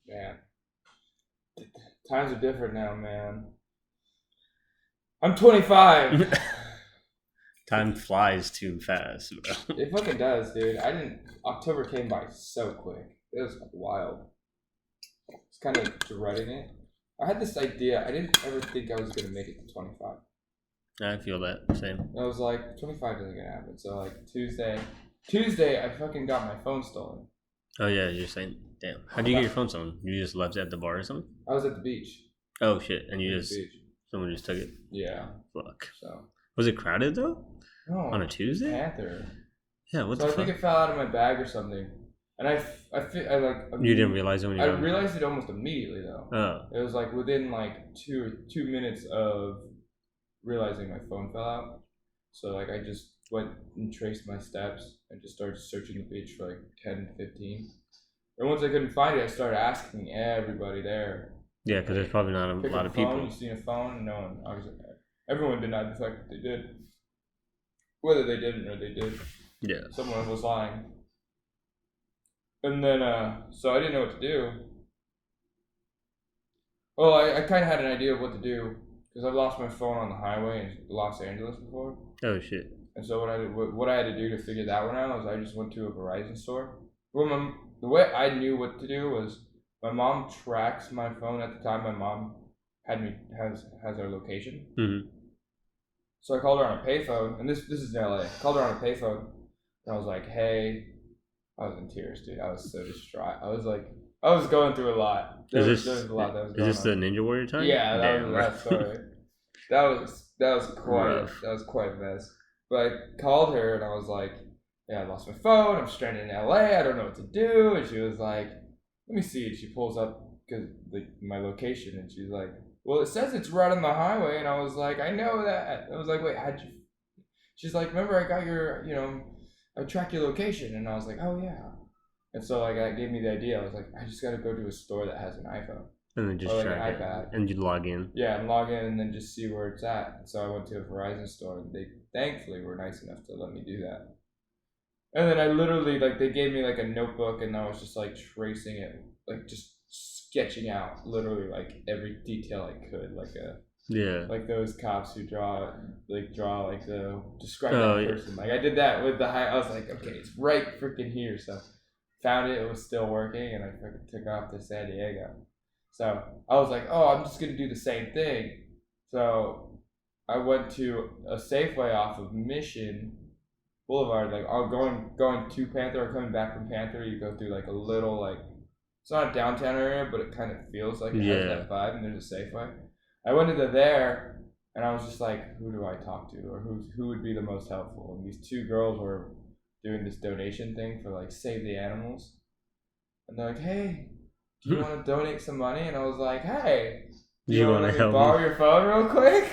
Man, times are different now, man. I'm 25. Time flies too fast, bro. It fucking does, dude. October came by so quick. It was wild. I was kind of dreading it. I had this idea. I didn't ever think I was gonna make it to 25. I feel that same. I was like, 25 isn't gonna happen. So like Tuesday, I fucking got my phone stolen. Oh yeah, you're saying, damn. How do you get your phone stolen? You just left it at the bar or something? I was at the beach. Oh shit! And you At the just beach. someone just took it. Yeah. Fuck. So. Was it crowded though? No. On a Tuesday? Panther. Yeah. What so the I fuck? think it fell out of my bag or something, and I like. You didn't realize it when you. I realized it almost immediately though. Oh. It was like within like 2 minutes of realizing my phone fell out. So like I just went and traced my steps and just started searching the beach for like 10, 15. And once I couldn't find it, I started asking everybody there. Yeah, because there's probably not a lot of people. You seen a phone? No one. Obviously, everyone denied the fact that they did. Whether they didn't or they did. Yeah. Someone was lying. And then, so I didn't know what to do. Well, I kind of had an idea of what to do because I've lost my phone on the highway in Los Angeles before. Oh shit. And so what I had to do to figure that one out was I just went to a Verizon store. Well, the way I knew what to do was my mom tracks my phone at the time. My mom has our location. Mm-hmm. So I called her on a payphone, and this is in LA. I called her on a payphone, and I was like, "Hey," I was in tears, dude. I was so distraught. I was going through a lot. There was a lot that was going on. Is this the Ninja Warrior time? Yeah, that story. that was quite a mess. But I called her and I was like, "Yeah, I lost my phone. I'm stranded in LA. I don't know what to do." And she was like, "Let me see." And she pulls up my location, and she's like, "Well, it says it's right on the highway." And I was like, "I know that." I was like, "Wait, how'd you?" She's like, "Remember, I got your, I track your location." And I was like, "Oh yeah." And so like that gave me the idea. I was like, I just got to go to a store that has an iPhone. And then just or like track an iPad. And you log in. Yeah, and log in and then just see where it's at. And so I went to a Verizon store, and they thankfully were nice enough to let me do that. And then I literally they gave me like a notebook, and I was just like tracing it, like just sketching out literally like every detail I could, like those cops who describe that person. Like I did that with I was like, okay, it's right freaking here. So found it. It was still working, and I fucking took off to San Diego. So I was like, oh, I'm just gonna do the same thing. So I went to a Safeway off of Mission Boulevard, like going to Panther or coming back from Panther. You go through like a little it's not a downtown area, but it kind of feels like it has that vibe. And there's a Safeway. I went into there, and I was just like, who do I talk to, or who would be the most helpful? And these two girls were doing this donation thing for like Save the Animals, and they're like, hey, do you want to donate some money? And I was like, hey, do you want to borrow your phone real quick?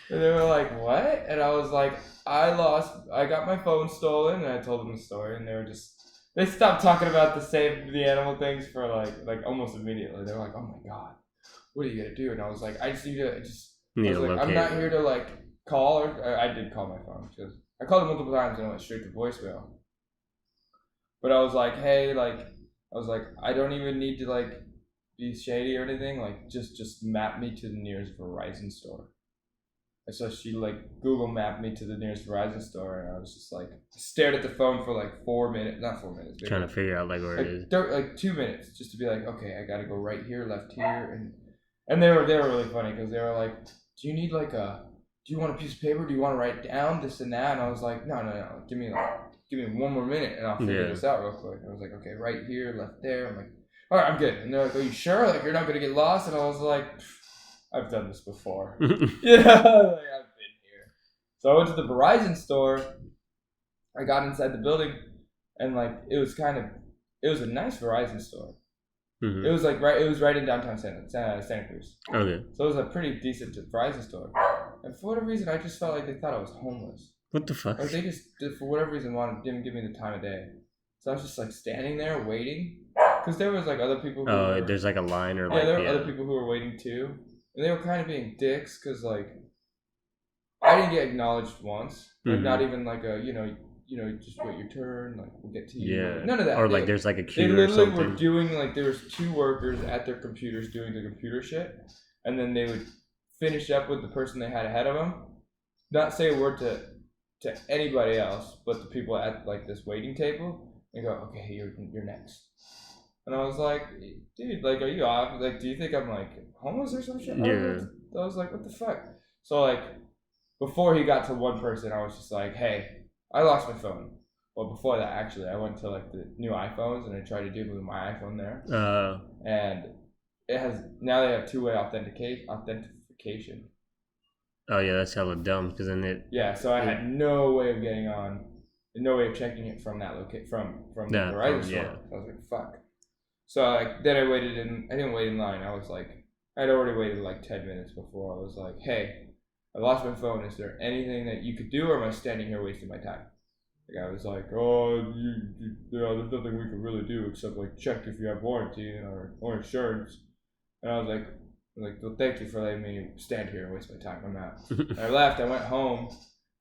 And they were like, what? And I was like, I got my phone stolen. And I told them the story, and they stopped talking about the Save the Animal things for like almost immediately. They were like, oh my God, what are you gonna do? And I was like, I just need to I'm not here to like call, or I did call my phone because I called it multiple times and it went straight to voicemail. But I was like, hey, I don't even need to like be shady or anything. Like just map me to the nearest Verizon store. And so she like Google mapped me to the nearest Verizon store, and I was just like stared at the phone for like 4 minutes, not 4 minutes, trying to figure out like where it is. Like 2 minutes just to be like, okay, I gotta go right here, left here, and they were really funny because they were like, do you want a piece of paper? Do you want to write down this and that? And I was like, no, give me 1 more minute and I'll figure this out real quick. And I was like, okay, right here, left there. I'm like, all right, I'm good. And they're like, are you sure? Like, you're not going to get lost? And I was like, I've done this before. Yeah, I've been here. So I went to the Verizon store. I got inside the building, and like, it was a nice Verizon store. Mm-hmm. It was right in downtown Santa Cruz. Okay. So it was a pretty decent Verizon store. And for whatever reason, I just felt like they thought I was homeless. What the fuck? Like they just, for whatever reason, didn't give me the time of day. So I was just like standing there waiting, because there was like other people. There's like a line or there were other people who were waiting too, and they were kind of being dicks because like I didn't get acknowledged once. Like not even like you just wait your turn. Like we'll get to you. Yeah. Like, none of that. Or like there's like a They queue or literally something. were doing like there was 2 workers at their computers doing the computer shit, and then they would finish up with the person they had ahead of them, not say a word to anybody else but the people at like this waiting table, and go, okay, you're next. And I was like, dude, like, are you off? Like, do you think I'm like homeless or some shit? Yeah. I was like, what the fuck? So like, before he got to one person, I was just like, hey, I lost my phone. Well, before that, actually, I went to like the new iPhones and I tried to do it with my iPhone there. And it has now they have 2-way authentication. Oh yeah, that's hella dumb because then So I had no way of getting on, no way of checking it from that from the Verizon store. Yeah. So I was like, fuck. So like then I didn't wait in line. I was like, I'd already waited like 10 minutes before. I was like, hey, I lost my phone. Is there anything that you could do, or am I standing here wasting my time? The guy was like, oh, there's nothing we can really do except like check if you have warranty or insurance. And I was like, well, thank you for letting me stand here and waste my time. I'm out. And I left. I went home,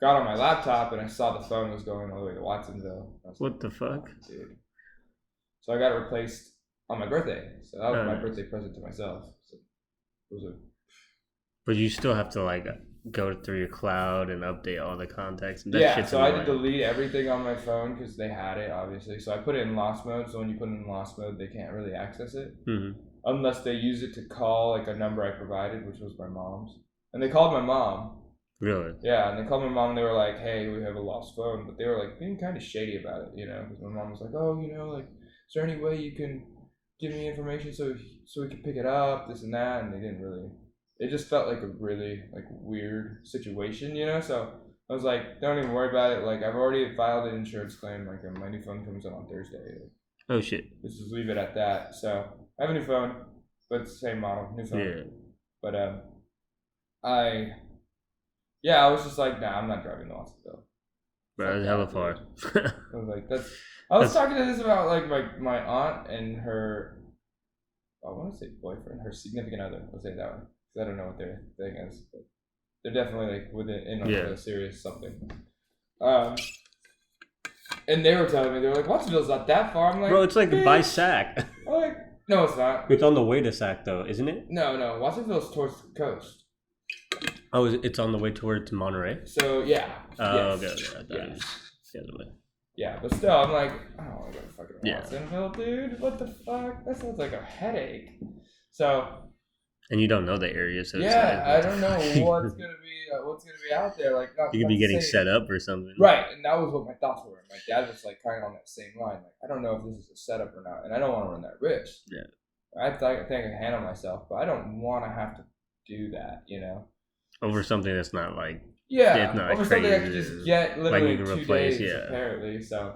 got on my laptop, and I saw the phone was going all the way to Watsonville. What the fuck? Dude. So I got it replaced on my birthday. So that was my birthday present to myself. So it was But you still have to like go through your cloud and update all the contacts. And that shit's so I annoying. had to delete everything on my phone because they had it, obviously. So I put it in lost mode. So when you put it in lost mode, they can't really access it. Mm-hmm. Unless they use it to call like a number I provided, which was my mom's. And they called my mom. Really? Yeah, and they called my mom. They were like, hey, we have a lost phone. But they were like being kind of shady about it, because my mom was like, oh, like, is there any way you can give me information so we can pick it up, this and that? And they didn't really. It just felt like a really like weird situation, So I was like, don't even worry about it. Like I've already filed an insurance claim. Like my new phone comes in on Thursday. Oh shit. Let's just leave it at that. So I have a new phone, but it's the same model, new phone. Yeah. But I was just like, nah, I'm not driving to Watsonville. Bro, that's hella far. I was like, I was talking to this about like my aunt and her, I want to say boyfriend, her significant other. I'll say that one. I don't know what their thing is, but they're definitely like in a serious something. And they were telling me, they were like, Watsonville's not that far. I'm like, bro, it's like by Sac. I'm like, no, it's not. It's on the way to Sac though, isn't it? No, Watsonville's towards the coast. Oh, it's on the way towards Monterey? So yeah. Oh, yes. okay. Yes. The other way. Yeah, but still, I'm like, I don't want to go to fucking Watsonville, dude. What the fuck? That sounds like a headache. So. And you don't know the area, so I don't know what's gonna be out there. Like, you could be getting set up or something, right? And that was what my thoughts were. My dad was like kind of on that same line. Like, I don't know if this is a setup or not, and I don't want to run that risk. Yeah, I think I can handle myself, but I don't want to have to do that. Over something that's not like over something I could just get literally like in 2 days apparently. So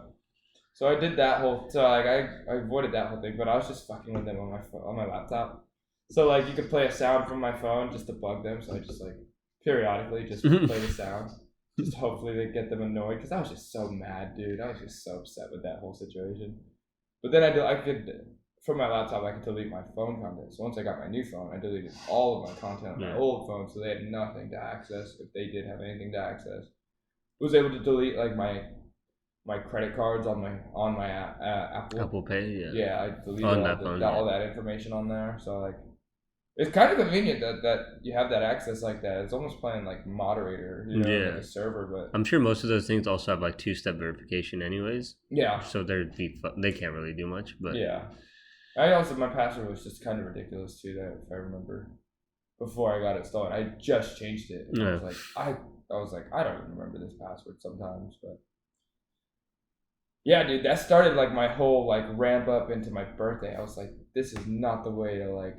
I did that whole. So like I avoided that whole thing, but I was just fucking with them on my laptop. So like you could play a sound from my phone just to bug them. So I just like periodically just play the sound, just hopefully they get them annoyed because I was just so mad, dude. I was just so upset with that whole situation. But then I could from my laptop I could delete my phone content. So once I got my new phone, I deleted all of my content on my old phone, so they had nothing to access. If they did have anything to access, I was able to delete like my credit cards on my Apple Pay. Yeah, I deleted all that information on there. So like. It's kind of convenient that you have that access like that. It's almost playing like moderator, like a server. But I'm sure most of those things also have like 2-step verification, anyways. Yeah. So they can't really do much, but yeah. My password was just kind of ridiculous too. That if I remember, before I got it stolen, I just changed it. And I was like, I don't even remember this password sometimes, but. Yeah, dude, that started like my whole like ramp up into my birthday. I was like, this is not the way to like.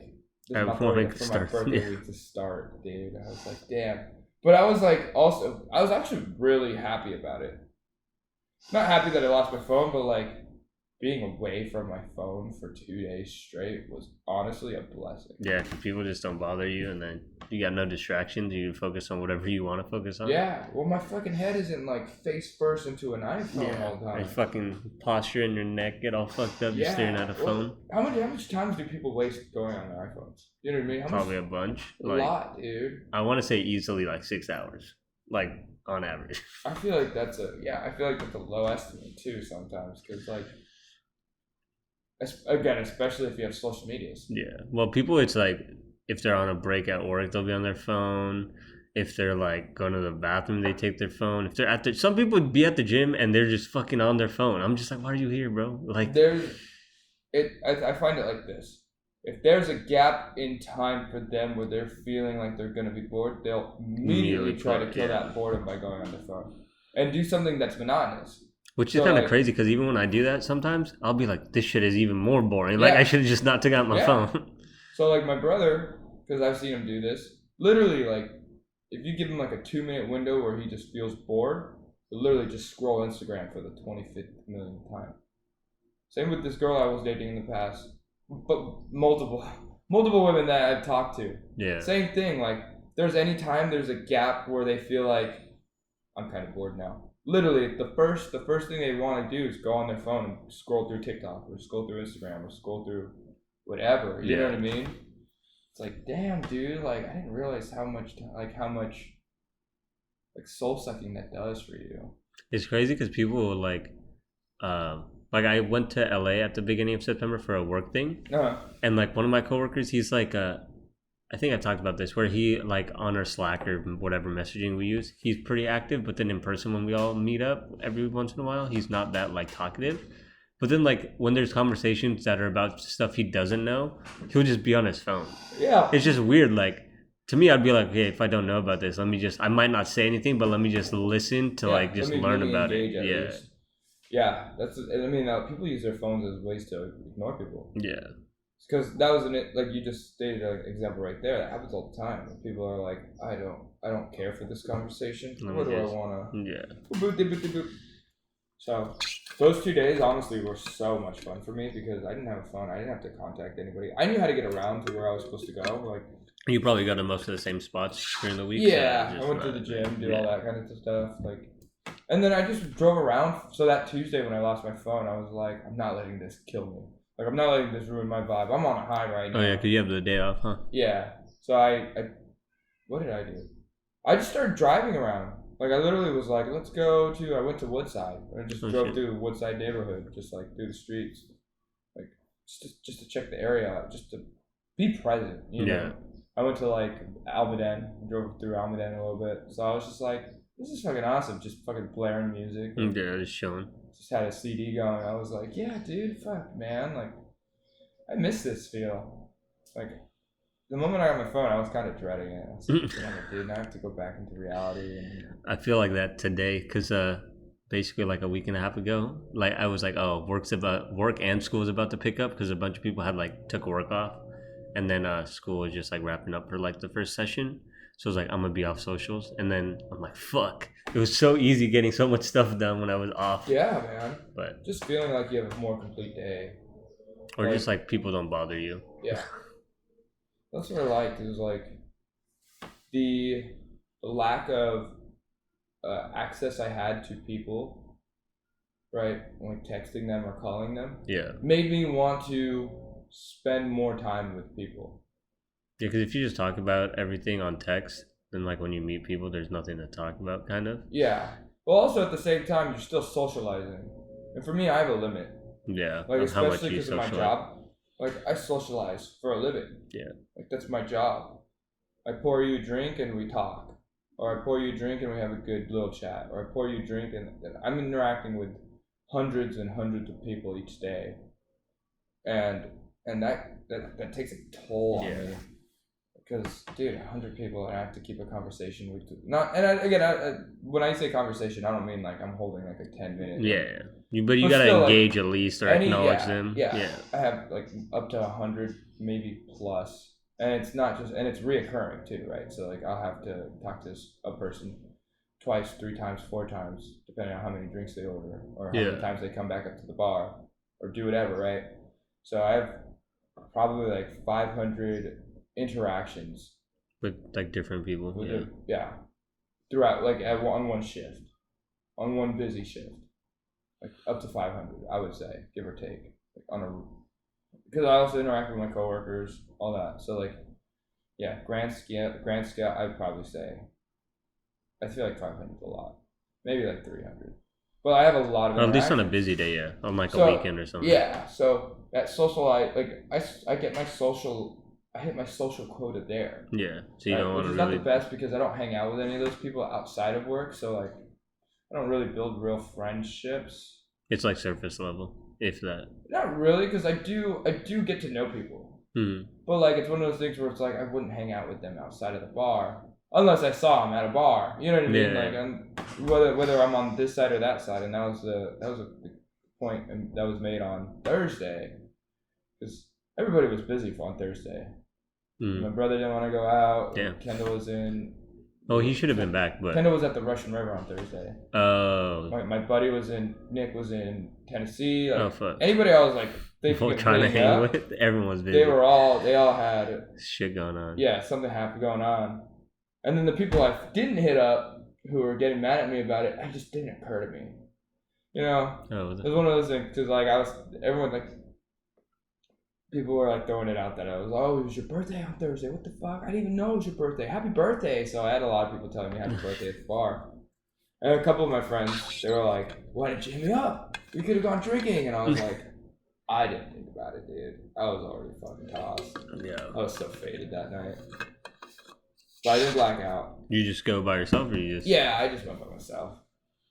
This is not the way for my birthday week to start, dude. I was like, damn. But I was like, I was actually really happy about it. Not happy that I lost my phone, but like being away from my phone for 2 days straight was honestly a blessing. Yeah, because people just don't bother you, and then you got no distractions. You focus on whatever you want to focus on. Yeah, well, my fucking head isn't like face first into an iPhone all the time. Your fucking posture and your neck get all fucked up just staring at a phone. How much time do people waste going on their iPhones? You know what I mean? Probably a bunch. A lot, dude. I want to say easily like 6 hours. like on average. I feel like that's a low estimate too sometimes because like again, especially if you have social medias. Yeah. Well, people, it's like if they're on a break at work, they'll be on their phone. If they're like going to the bathroom, they take their phone. If they're at the, some people would be at the gym and they're just fucking on their phone. I'm just like, why are you here, bro? Like, I find it like this. If there's a gap in time for them where they're feeling like they're gonna be bored, they'll immediately try to kill that boredom by going on their phone and do something that's monotonous. Which is So kind of like, crazy because even when I do that, sometimes I'll be like, this shit is even more boring. Like, I should have just not took out my phone. So like my brother, because I've seen him do this, literally like if you give him like a 2 minute window where he just feels bored, he'll literally just scroll Instagram for the 25th millionth time. Same with this girl I was dating in the past, but multiple women that I've talked to. Yeah. Same thing. Like there's any time there's a gap where they feel like I'm kind of bored now. Literally, the first thing they want to do is go on their phone and scroll through TikTok or scroll through Instagram or scroll through whatever. You know what I mean? It's like, damn, dude. Like I didn't realize how much soul sucking that does for you. It's crazy because people will like I went to LA at the beginning of September for a work thing, and like one of my coworkers, he's like I think I talked about this where he like on our Slack or whatever messaging we use, he's pretty active, but then in person when we all meet up every once in a while, he's not that like talkative. But then like when there's conversations that are about stuff he doesn't know, he'll just be on his phone. Yeah. It's just weird. Like to me, I'd be like, hey, if I don't know about this, I might not say anything, but let me just listen to like just learn about it. Yeah. Least. Yeah, people use their phones as ways to ignore people. Yeah. Because that was like you just stated an example right there. That happens all the time. People are like, I don't care for this conversation. What do I wanna? Yeah. So those 2 days honestly were so much fun for me because I didn't have a phone. I didn't have to contact anybody. I knew how to get around to where I was supposed to go. Like you probably go to most of the same spots during the week. Yeah, I went to the gym, did all that kind of stuff. Like, and then I just drove around. So that Tuesday when I lost my phone, I was like, I'm not letting this kill me. Like, I'm not letting this ruin my vibe. I'm on a high right now. Oh, yeah, because you have the day off, huh? Yeah. So what did I do? I just started driving around. Like, I literally was like, I went to Woodside. I just drove through the Woodside neighborhood, just like through the streets. Like, just to check the area out, just to be present, you know? I went to like Almaden, drove through Almaden a little bit. So I was just like, this is fucking awesome. Just fucking blaring music. Yeah, just chilling. Just had a CD going. I was like, yeah, dude, fuck, man. Like, I miss this feel. Like, the moment I got my phone, I was kind of dreading it. I was like, damn it, dude, now I have to go back into reality. I feel like that today because basically like a week and a half ago, like I was like, oh, work and school is about to pick up because a bunch of people had like took work off. And then school was just like wrapping up for like the first session. So I was like, I'm going to be off socials. And then I'm like, fuck. It was so easy getting so much stuff done when I was off. Yeah, man. But just feeling like you have a more complete day. Or like, just like people don't bother you. Yeah. That's what I liked. It was like the lack of access I had to people, right? Like texting them or calling them. Yeah. Made me want to spend more time with people. Yeah, because if you just talk about everything on text, then like when you meet people, there's nothing to talk about, kind of. Yeah. Well, also at the same time, you're still socializing, and for me, I have a limit. Yeah. Like especially because of my job. Like I socialize for a living. Yeah. Like that's my job. I pour you a drink and we talk, or I pour you a drink and we have a good little chat, or I pour you a drink and I'm interacting with hundreds and hundreds of people each day, and that takes a toll on me. Because, dude, 100 people, and I have to keep a conversation with. When I say conversation, I don't mean like I'm holding like a 10-minute. Yeah, but you gotta engage at least or acknowledge them. Yeah, I have like up to 100, maybe plus, and it's not just, and it's reoccurring too, right? So like I'll have to talk to a person twice, 3 times, 4 times, depending on how many drinks they order or how many times they come back up to the bar or do whatever, right? So I have probably like 500 interactions with like different people. Throughout, like on one shift, on one busy shift, like up to 500, I would say, give or take, like because I also interact with my coworkers, all that. So like, yeah, grand scale, I'd probably say I feel like 500 is a lot. Maybe like 300. But I have a lot of. Or at least on a busy day, yeah, on like a weekend or something. Yeah. So at social, I get my social. I hit my social quota there. Yeah. So you don't want to really. Which is not the best because I don't hang out with any of those people outside of work. So like, I don't really build real friendships. It's like surface level, if that. Not really, because I do get to know people. Mm-hmm. But like, it's one of those things where it's like I wouldn't hang out with them outside of the bar unless I saw them at a bar. You know what I mean? Like, whether I'm on this side or that side, and that was a point that was made on Thursday, because everybody was busy on Thursday. My brother didn't want to go out. Yeah. Kendall was in. Oh, he should have been back, but Kendall was at the Russian River on Thursday. Oh. My buddy was in. Nick was in Tennessee. Like, oh fuck. Anybody I was like trying to hang with, everyone was busy. They all had shit going on. Yeah, something happened going on. And then the people I didn't hit up who were getting mad at me about it, it just didn't occur to me. You know? Oh, it was one of those things because like everyone like. People were like throwing it out that I was, oh, it was your birthday on Thursday. What the fuck? I didn't even know it was your birthday. Happy birthday. So I had a lot of people telling me happy birthday at the bar. And a couple of my friends, they were like, why didn't you hit me up? We could have gone drinking. And I was like, I didn't think about it, dude. I was already fucking tossed. Yeah. I was so faded that night. But I didn't black out. You just go by yourself or you just... Yeah, I just went by myself.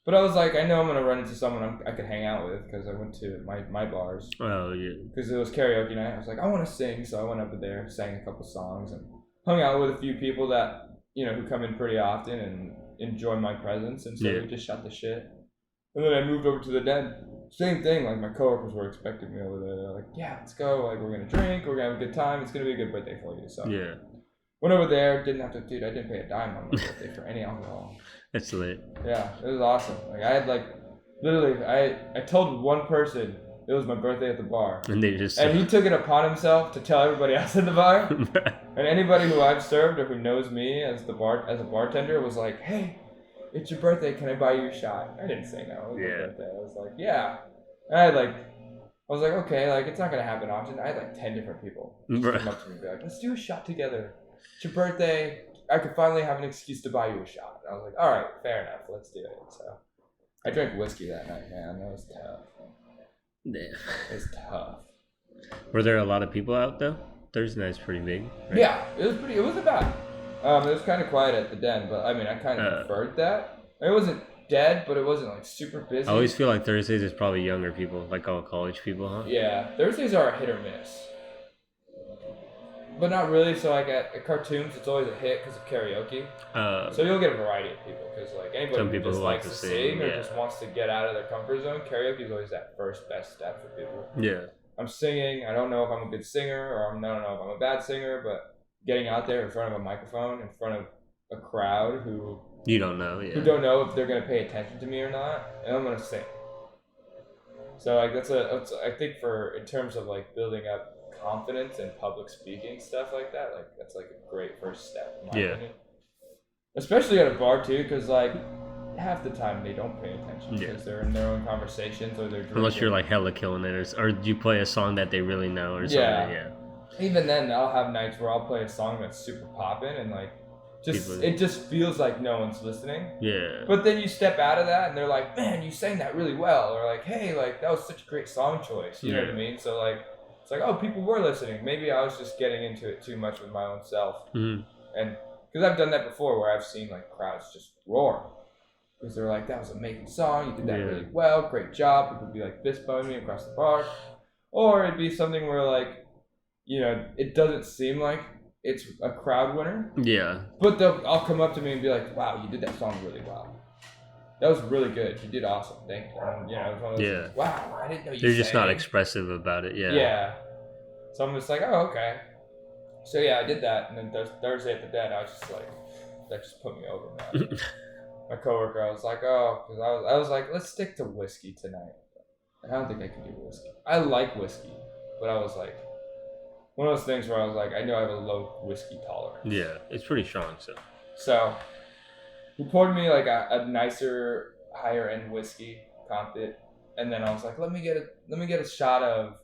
But I was like, I know I'm going to run into someone I could hang out with because I went to my bars. Oh, yeah. Because it was karaoke night. I was like, I want to sing. So I went up there, sang a couple songs, and hung out with a few people that, who come in pretty often and enjoy my presence. And so we just shot the shit. And then I moved over to the den. Same thing. Like, my coworkers were expecting me over there. They're like, yeah, let's go. Like, we're going to drink. We're going to have a good time. It's going to be a good birthday for you. So yeah. Went over there. Dude, I didn't pay a dime on my birthday for any alcohol. That's lit. Yeah, it was awesome. Like, I had literally, I told one person it was my birthday at the bar. And he took it upon himself to tell everybody else in the bar. And anybody who I've served or who knows me as a bartender was like, hey, it's your birthday. Can I buy you a shot? I didn't say no. It was my birthday. I was like, yeah. And I was like, okay, like, it's not going to happen often. I had 10 different people come up to me and be like, let's do a shot together. It's your birthday. I could finally have an excuse to buy you a shot. And I was like, all right, fair enough. Let's do it. So I drank whiskey that night, man. That was tough. Yeah. It was tough. Were there a lot of people out though? Thursday night's pretty big. Right? Yeah, it wasn't bad. It was kind of quiet at the den, but I mean, I kind of preferred that. It wasn't dead, but it wasn't super busy. I always feel like Thursdays is probably younger people, like all college people, huh? Yeah, Thursdays are a hit or miss. But not really. So like at cartoons, it's always a hit because of karaoke. So you'll get a variety of people because anybody who just likes to sing or just wants to get out of their comfort zone, karaoke is always that first best step for people. Yeah. I'm singing. I don't know if I'm a good singer or I don't know if I'm a bad singer, but getting out there in front of a microphone, in front of a crowd who you don't know, who don't know if they're gonna pay attention to me or not, and I'm gonna sing. So that's I think in terms of building up confidence and public speaking stuff like that, that's a great first step in my opinion. Especially at a bar too, because half the time they don't pay attention because they're in their own conversations or they're drinking. Unless you're hella killing it, or you play a song that they really know or something. Yeah. Even then, I'll have nights where I'll play a song that's super poppin' and it just feels like no one's listening. Yeah. But then you step out of that and they're like, man, you sang that really well, or hey, that was such a great song choice. You know what I mean? So it's oh, people were listening. Maybe I was just getting into it too much with my own self. Mm-hmm. And because I've done that before where I've seen crowds just roar. Because they're that was an amazing song. You did that really well. Great job. People would be fist bumping me across the bar. Or it'd be something where it doesn't seem like it's a crowd winner. Yeah. But I'll come up to me and be like, wow, you did that song really well. That was really good. You did awesome. Thank you. And, it was one of those things, wow, I didn't know you They're just not expressive about it. Yeah. Yeah. So I'm just oh, okay. So yeah, I did that. And then Thursday at the den, I was just that just put me over, man. My coworker, I was oh, because I was let's stick to whiskey tonight. I don't think I can do whiskey. I like whiskey, but I was one of those things where I was I know I have a low whiskey tolerance. Yeah, it's pretty strong, so. So he poured me a nicer, higher end whiskey, comped it, and then I was let me get a shot of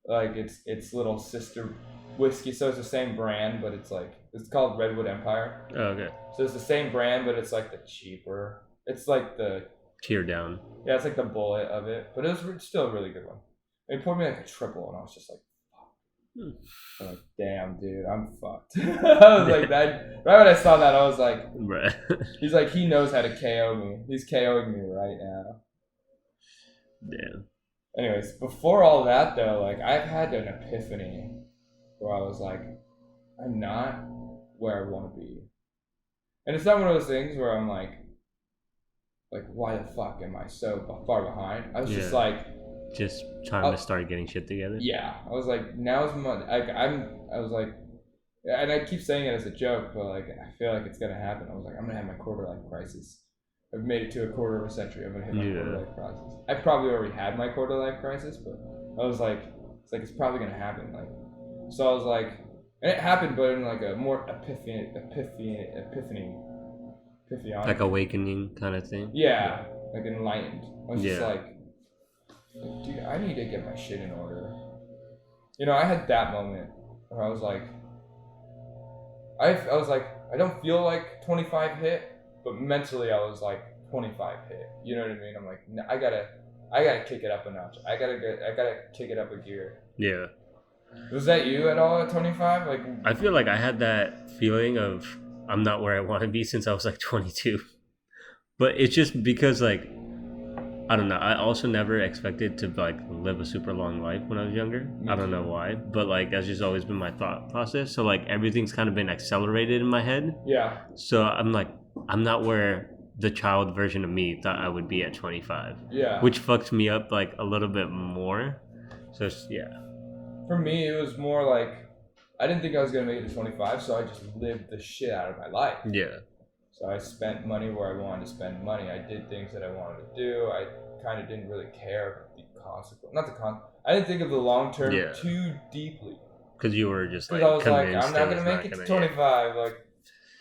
its little sister whiskey. So it's the same brand, but it's called Redwood Empire. Oh, okay. So it's the same brand, but it's like the cheaper. It's like the tier down. Yeah, it's like the bullet of it, but it's still a really good one. They poured me like a triple, and I was just like, fuck. I'm like, damn, dude, I'm fucked. I was like, that. Right when I saw that, I was like, right. He's like, he knows how to KO me. He's KOing me right now. Damn. Anyways, before all that though, like I've had an epiphany where I was like, I'm not where I want to be, and it's not one of those things where I'm like, why the fuck am I so far behind? I was just like, just trying to start getting shit together. Yeah, I was like, now's my I was like, and I keep saying it as a joke, but like I feel like it's gonna happen. I was like, I'm gonna have my quarter life crisis. I've made it to a quarter of a century. I'm gonna hit my quarter life crisis. I probably already had my quarter life crisis, but I was like, it's probably gonna happen. Like, so I was like, and it happened, but in like a more epiphany. Like awakening kind of thing. Yeah, like enlightened. I was just like, dude, I need to get my shit in order. You know, I had that moment where I was like, I was like, I don't feel like 25 hit, but mentally I was like 25 hit. You know what I mean? I'm like, I gotta kick it up a notch. I gotta kick it up a gear. Yeah. Was that you at all at 25? Like, I feel like I had that feeling of I'm not where I want to be since I was like 22. But it's just because like, I don't know. I also never expected to like live a super long life when I was younger. I don't know why, but like that's just always been my thought process. So like everything's kind of been accelerated in my head. Yeah. So I'm like, I'm not where the child version of me thought I would be at 25. Yeah. Which fucked me up like a little bit more. So yeah. For me, it was more like I didn't think I was gonna make it to 25, so I just lived the shit out of my life. Yeah. So I spent money where I wanted to spend money. I did things that I wanted to do. I kind of didn't really care about the consequence. I didn't think of the long term too deeply. Because you were just like, I was like, I'm not gonna make it to 25. Like,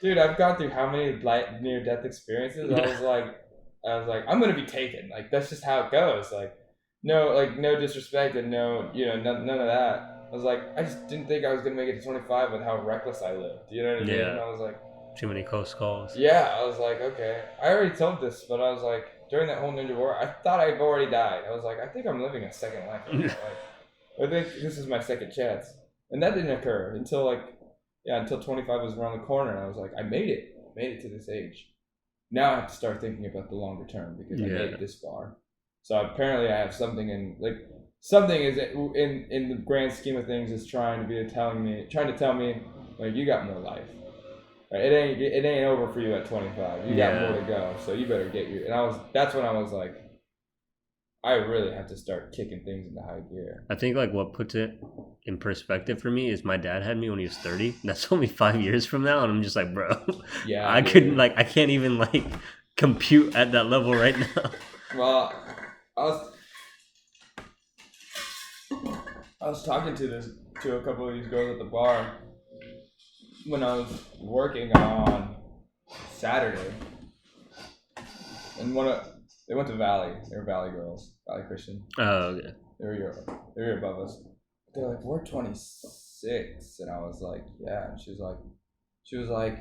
dude, I've gone through how many near death experiences. I was like, I'm gonna be taken. Like, that's just how it goes. Like, no disrespect and no, none of that. I was like, I just didn't think I was gonna make it to 25 with how reckless I lived. You know what I mean? And I was like, too many close calls. Yeah, I was like, okay. I already told this, but I was like, during that whole Ninja War, I thought I've already died. I was like, I think I'm living a second life. I think this is my second chance. And that didn't occur until 25 was around the corner. And I was like, I made it to this age. Now I have to start thinking about the longer term because I made it this far. So apparently I have something something is in the grand scheme of things is trying to tell me, like, you got more life. Right? It ain't over for you at 25. You got more to go, so you better get that's when I was like, I really have to start kicking things into high gear. I think like what puts it in perspective for me is my dad had me when he was 30. That's only 5 years from now, and I'm just like, bro, I can't even like compute at that level right now. Well, I was talking to a couple of these girls at the bar when I was working on Saturday, and they went to Valley. They were Valley girls, Valley Christian. Oh, okay. They were above us. They're like, we're 26, and I was like, yeah. And she was like,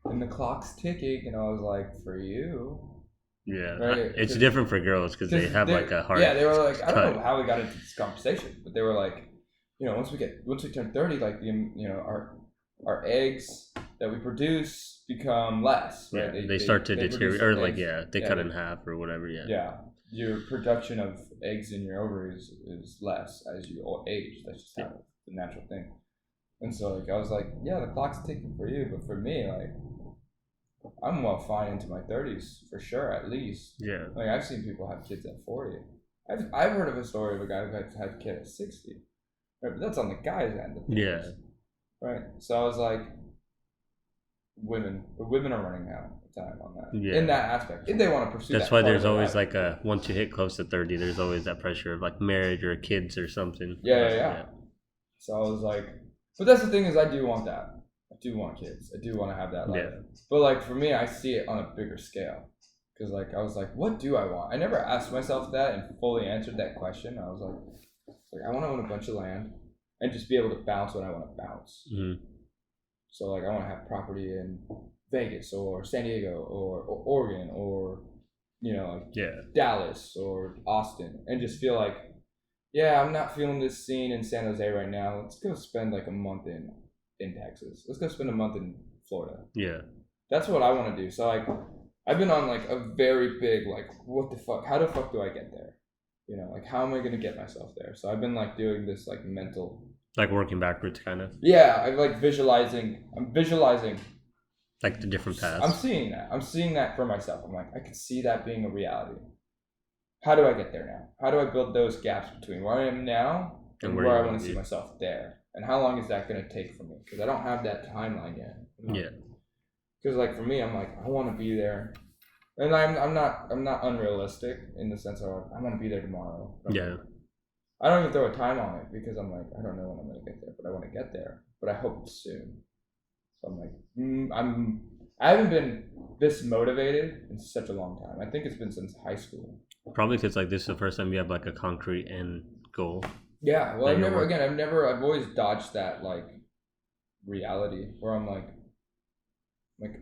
and the clock's ticking, and I was like, for you. Yeah, right? It's different for girls because they have like a hard. Yeah, they were like, I don't know how we got into this conversation, but they were like, once we turn 30, like our eggs that we produce become less. Right? Yeah, they start to deteriorate, or like they cut in half or whatever. Yeah. Yeah, your production of eggs in your ovaries is less as you age. That's just how the natural thing. And so like I was like, yeah, the clock's ticking for you, but for me, like, I'm well fine into my 30s for sure, at least. Yeah. Like I've seen people have kids at 40. I've heard of a story of a guy who had a kid at 60. Right, but that's on the guy's end of things. Yeah. Right. So I was like, women are running out of time on that. Yeah. In that aspect, if they want to pursue. That's why there's always like once you hit close to 30, there's always that pressure of like marriage or kids or something. Yeah. So I was like, but that's the thing is I do want that. I do want kids. I do want to have that life. Yeah. But like for me, I see it on a bigger scale. Because like I was like, what do I want? I never asked myself that and fully answered that question. I was like I want to own a bunch of land. and just be able to bounce when I want to bounce. Mm-hmm. So like I want to have property in Vegas or San Diego or Oregon or like Dallas or Austin, and just feel like, yeah, I'm not feeling this scene in San Jose right now. Let's go spend like a month in Texas. Let's go spend a month in Florida. Yeah. That's what I want to do. So like I've been on like a very big like, what the fuck? How the fuck do I get there? Like how am I gonna get myself there? So I've been like doing this like mental, like working backwards kind of. Yeah, I'm like visualizing. I'm visualizing like the different paths. I'm seeing that for myself. I'm like, I could see that being a reality. How do I get there now? How do I build those gaps between where I am now and where I want to see myself there? And how long is that going to take for me? Because I don't have that timeline yet. Yeah. Because like for me, I'm like, I want to be there, and I'm not unrealistic in the sense of I want to be there tomorrow. Yeah. I don't even throw a time on it because I'm like, I don't know when I'm going to get there, but I want to get there. But I hope it's soon. So I'm like, I haven't been this motivated in such a long time. I think it's been since high school. Probably because like this is the first time you have like a concrete end goal. Yeah, well, I've always dodged that like reality where I'm like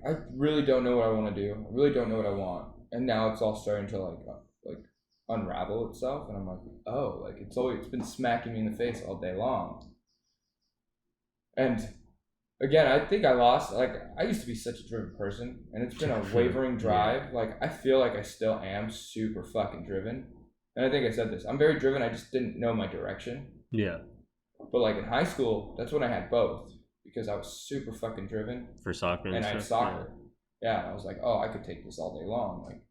I really don't know what I want to do. I really don't know what I want, and now it's all starting to like unravel itself, and I'm like, oh, like it's been smacking me in the face all day long, and. Again, I think I lost, like, I used to be such a driven person, and it's been a wavering drive. Yeah. Like, I feel like I still am super fucking driven. And I think I said this. I'm very driven, I just didn't know my direction. Yeah. But, like, in high school, that's when I had both, because I was super fucking driven. For soccer and I had soccer. Yeah, and I was like, oh, I could take this all day long. Like,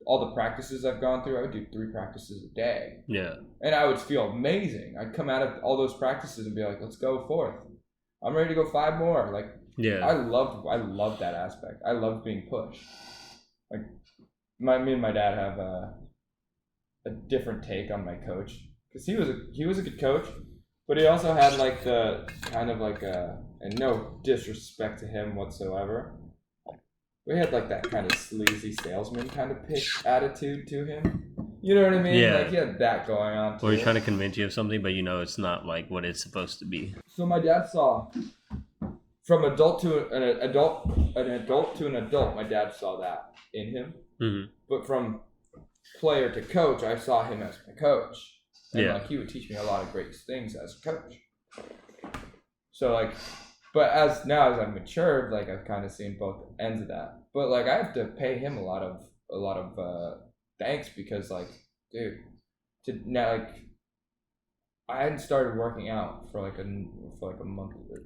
all the practices I've gone through, I would do 3 practices a day. Yeah. And I would feel amazing. I'd come out of all those practices and be like, let's go forth. I'm ready to go 5 more. Like, yeah, I loved that aspect. I loved being pushed. Like, me and my dad have a different take on my coach, because he was a good coach, but he also had like the kind of like and no disrespect to him whatsoever, we had like that kind of sleazy salesman kind of pitch attitude to him. You know what I mean? Yeah. Like he had that going on too. Or he's trying to convince you of something, but it's not like what it's supposed to be. So my dad saw from adult to an adult to an adult, my dad saw that in him. Mm-hmm. But from player to coach, I saw him as my coach. And like he would teach me a lot of great things as a coach. So like, but as I've matured, like I've kind of seen both ends of that. But like I have to pay him a lot of thanks, because like, dude, now like I hadn't started working out for like a month or two.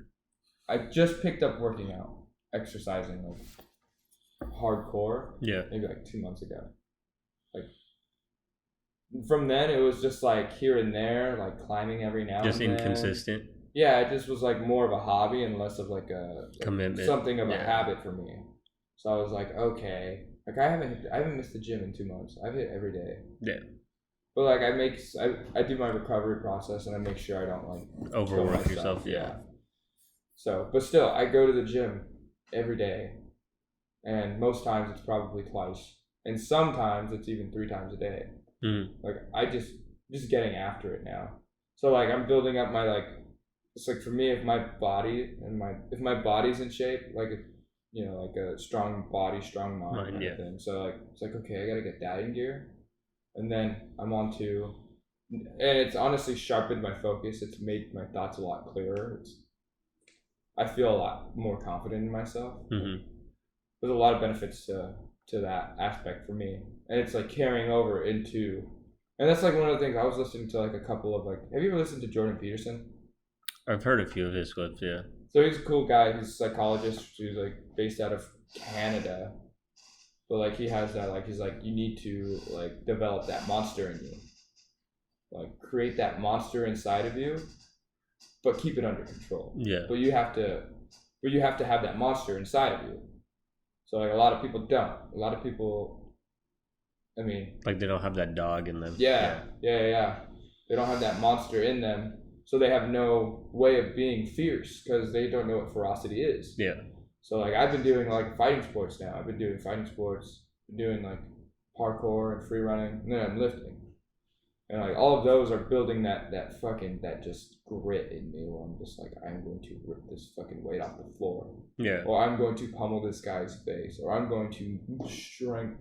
I just picked up working out, exercising like hardcore. Yeah. Maybe like 2 months ago. Like from then it was just like here and there, like climbing every now and then. Just inconsistent. Yeah, it just was like more of a hobby and less of like a commitment, something of a habit for me. So I was like, okay. Like I haven't missed the gym in 2 months. I've hit every day. Yeah. But like I do my recovery process and I make sure I don't like overwork yourself. Yeah. So, but still, I go to the gym every day, and most times it's probably twice, and sometimes it's even 3 times a day. Like I just getting after it now. So like I'm building up my like. It's like for me, if my body's in shape, like like a strong body, strong mind kind of thing. So like it's like, okay, I gotta get that in gear, and then I'm on to, and it's honestly sharpened my focus. It's made my thoughts a lot clearer. I feel a lot more confident in myself. Mm-hmm. There's a lot of benefits to that aspect for me, and it's like carrying over into, and that's like one of the things I was listening to like a couple of like. Have you ever listened to Jordan Peterson? I've heard a few of his clips, yeah. So he's a cool guy. He's a psychologist. He's like based out of Canada, but like he has that like he's like you need to like develop that monster in you, like create that monster inside of you, but keep it under control. Yeah. But you have to have that monster inside of you. So like a lot of people don't. A lot of people, I mean, like they don't have that dog in them. Yeah. They don't have that monster in them. So they have no way of being fierce because they don't know what ferocity is. Yeah. So like I've been doing like fighting sports now. I've been doing fighting sports, doing like parkour and free running, and then I'm lifting. And like all of those are building that fucking that just grit in me where I'm just like I'm going to rip this fucking weight off the floor. Yeah. Or I'm going to pummel this guy's face. Or I'm going to strength.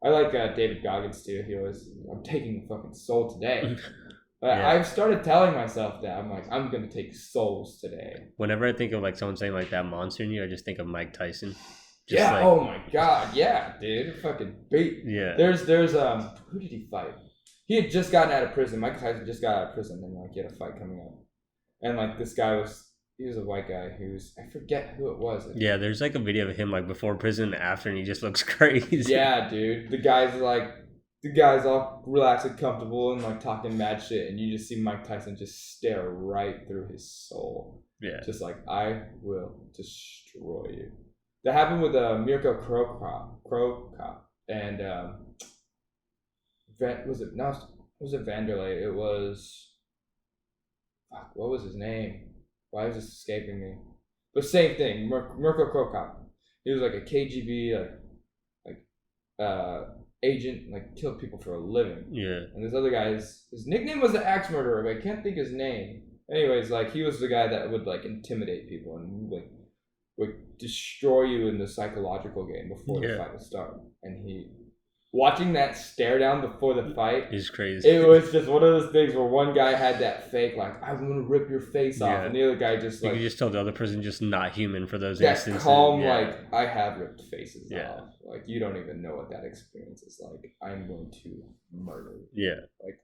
I like David Goggins too. He always I'm taking the fucking soul today. Yeah. I've started telling myself that I'm like I'm gonna take souls today. Whenever I think of like someone saying like that monster in you, I just think of Mike Tyson. Just yeah. Like, oh my god. Yeah, dude. Fucking beat. Yeah. There's who did he fight? He had just gotten out of prison. Mike Tyson just got out of prison, and like he had a fight coming up. And like this guy he was a white guy who's I forget who it was. Yeah, there's like a video of him like before prison and after, and he just looks crazy. Yeah, dude. The guy's all relaxed and comfortable and like talking mad shit, and you just see Mike Tyson just stare right through his soul. Yeah. Just like I will destroy you. That happened with Mirko Crow Cop and was it Vanderlei? It was what was his name? Why is this escaping me? But same thing, Mirko Crow Cop. He was like a KGB agent, like killed people for a living. Yeah. And this other guy, his nickname was the Axe Murderer, but I can't think his name. Anyways, like he was the guy that would like intimidate people and like would destroy you in the psychological game before the fight would start. And watching that stare down before the fight is crazy. It was just one of those things where one guy had that fake like I'm gonna rip your face off, and the other guy just like you just tell the other person just not human for those instances. Calm, like I have ripped faces off. Like you don't even know what that experience is like. I'm going to murder you. Yeah. Like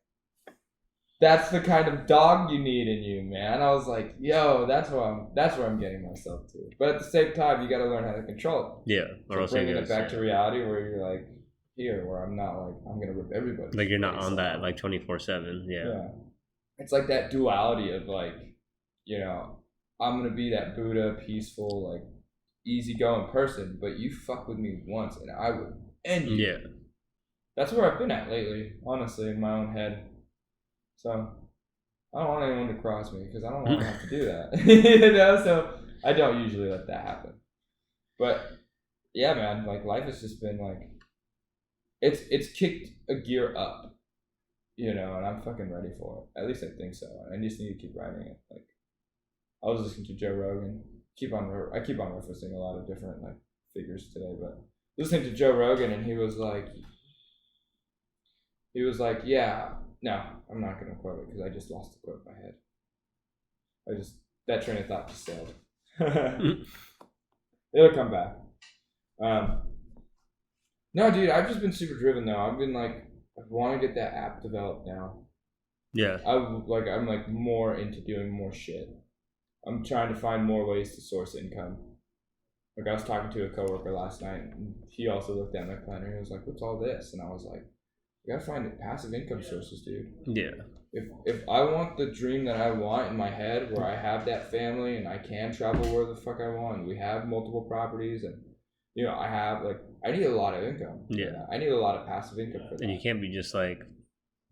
that's the kind of dog you need in you, man. I was like, yo, that's where I'm getting myself to. But at the same time, you got to learn how to control it. Yeah. Or else bringing it back to reality where you're like here, where I'm not like I'm gonna rip everybody. Like you're not on that like 24/7. Yeah. Yeah. It's like that duality of like, you know, I'm gonna be that Buddha, peaceful, like easygoing person, but you fuck with me once and I would end you. Yeah. That's where I've been at lately, honestly, in my own head. So I don't want anyone to cross me because I don't want to have to do that. You know, so I don't usually let that happen. But yeah, man, like life has just been like it's kicked a gear up, you know, and I'm fucking ready for it. At least I think so. I just need to keep riding it. Like I was listening to Joe Rogan. I keep on referencing a lot of different like figures today, but listening to Joe Rogan, and he was like, yeah. No, I'm not going to quote it because I just lost the quote in my head. That train of thought just sailed. It'll come back. No, dude, I've just been super driven though. I've been like, I want to get that app developed now. Yeah. I'm more into doing more shit. I'm trying to find more ways to source income. Like I was talking to a coworker last night, and he also looked at my planner. He was like, "What's all this?" And I was like, "You gotta find passive income sources, dude." Yeah. If I want the dream that I want in my head, where I have that family and I can travel where the fuck I want, and we have multiple properties, and you know I need a lot of income. Yeah. I need a lot of passive income for that. And you can't be just like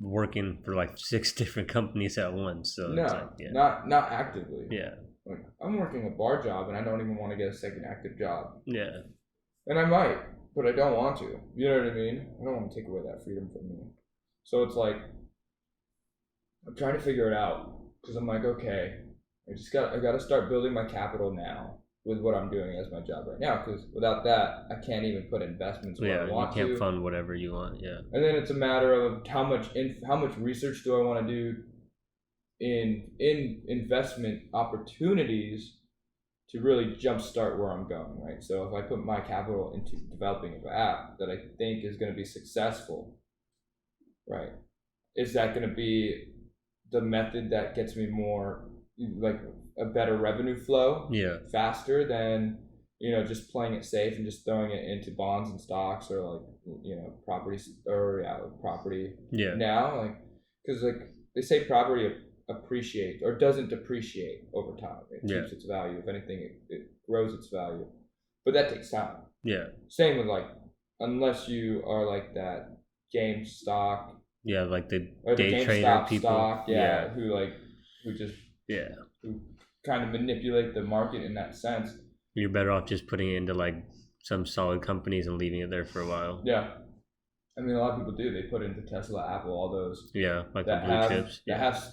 working for like 6 different companies at once. So no, it's like, not actively. Yeah. Like I'm working a bar job and I don't even want to get a second active job. Yeah. And I might, but I don't want to. You know what I mean? I don't want to take away that freedom from me. So it's like I'm trying to figure it out because I'm like, okay, I got to start building my capital now with what I'm doing as my job right now, because without that, I can't even put investments where I want to. Yeah, you can't fund whatever you want. Yeah. And then it's a matter of how much research do I want to do in investment opportunities to really jumpstart where I'm going, right? So if I put my capital into developing an app that I think is going to be successful, right? Is that going to be the method that gets me more, like a better revenue flow? Yeah. Faster than, you know, just playing it safe and just throwing it into bonds and stocks or like, you know, property. Yeah. Now, like, because like they say property appreciates or doesn't depreciate over time. It keeps its value. If anything, it grows its value, but that takes time. Yeah. Same with like, unless you are like that GameStop. Yeah, like the day trader people. Stock, who kind of manipulate the market in that sense. You're better off just putting it into like some solid companies and leaving it there for a while. Yeah. I mean, a lot of people do. They put into Tesla, Apple, all those. Yeah, like that the blue have chips. that Yeah. have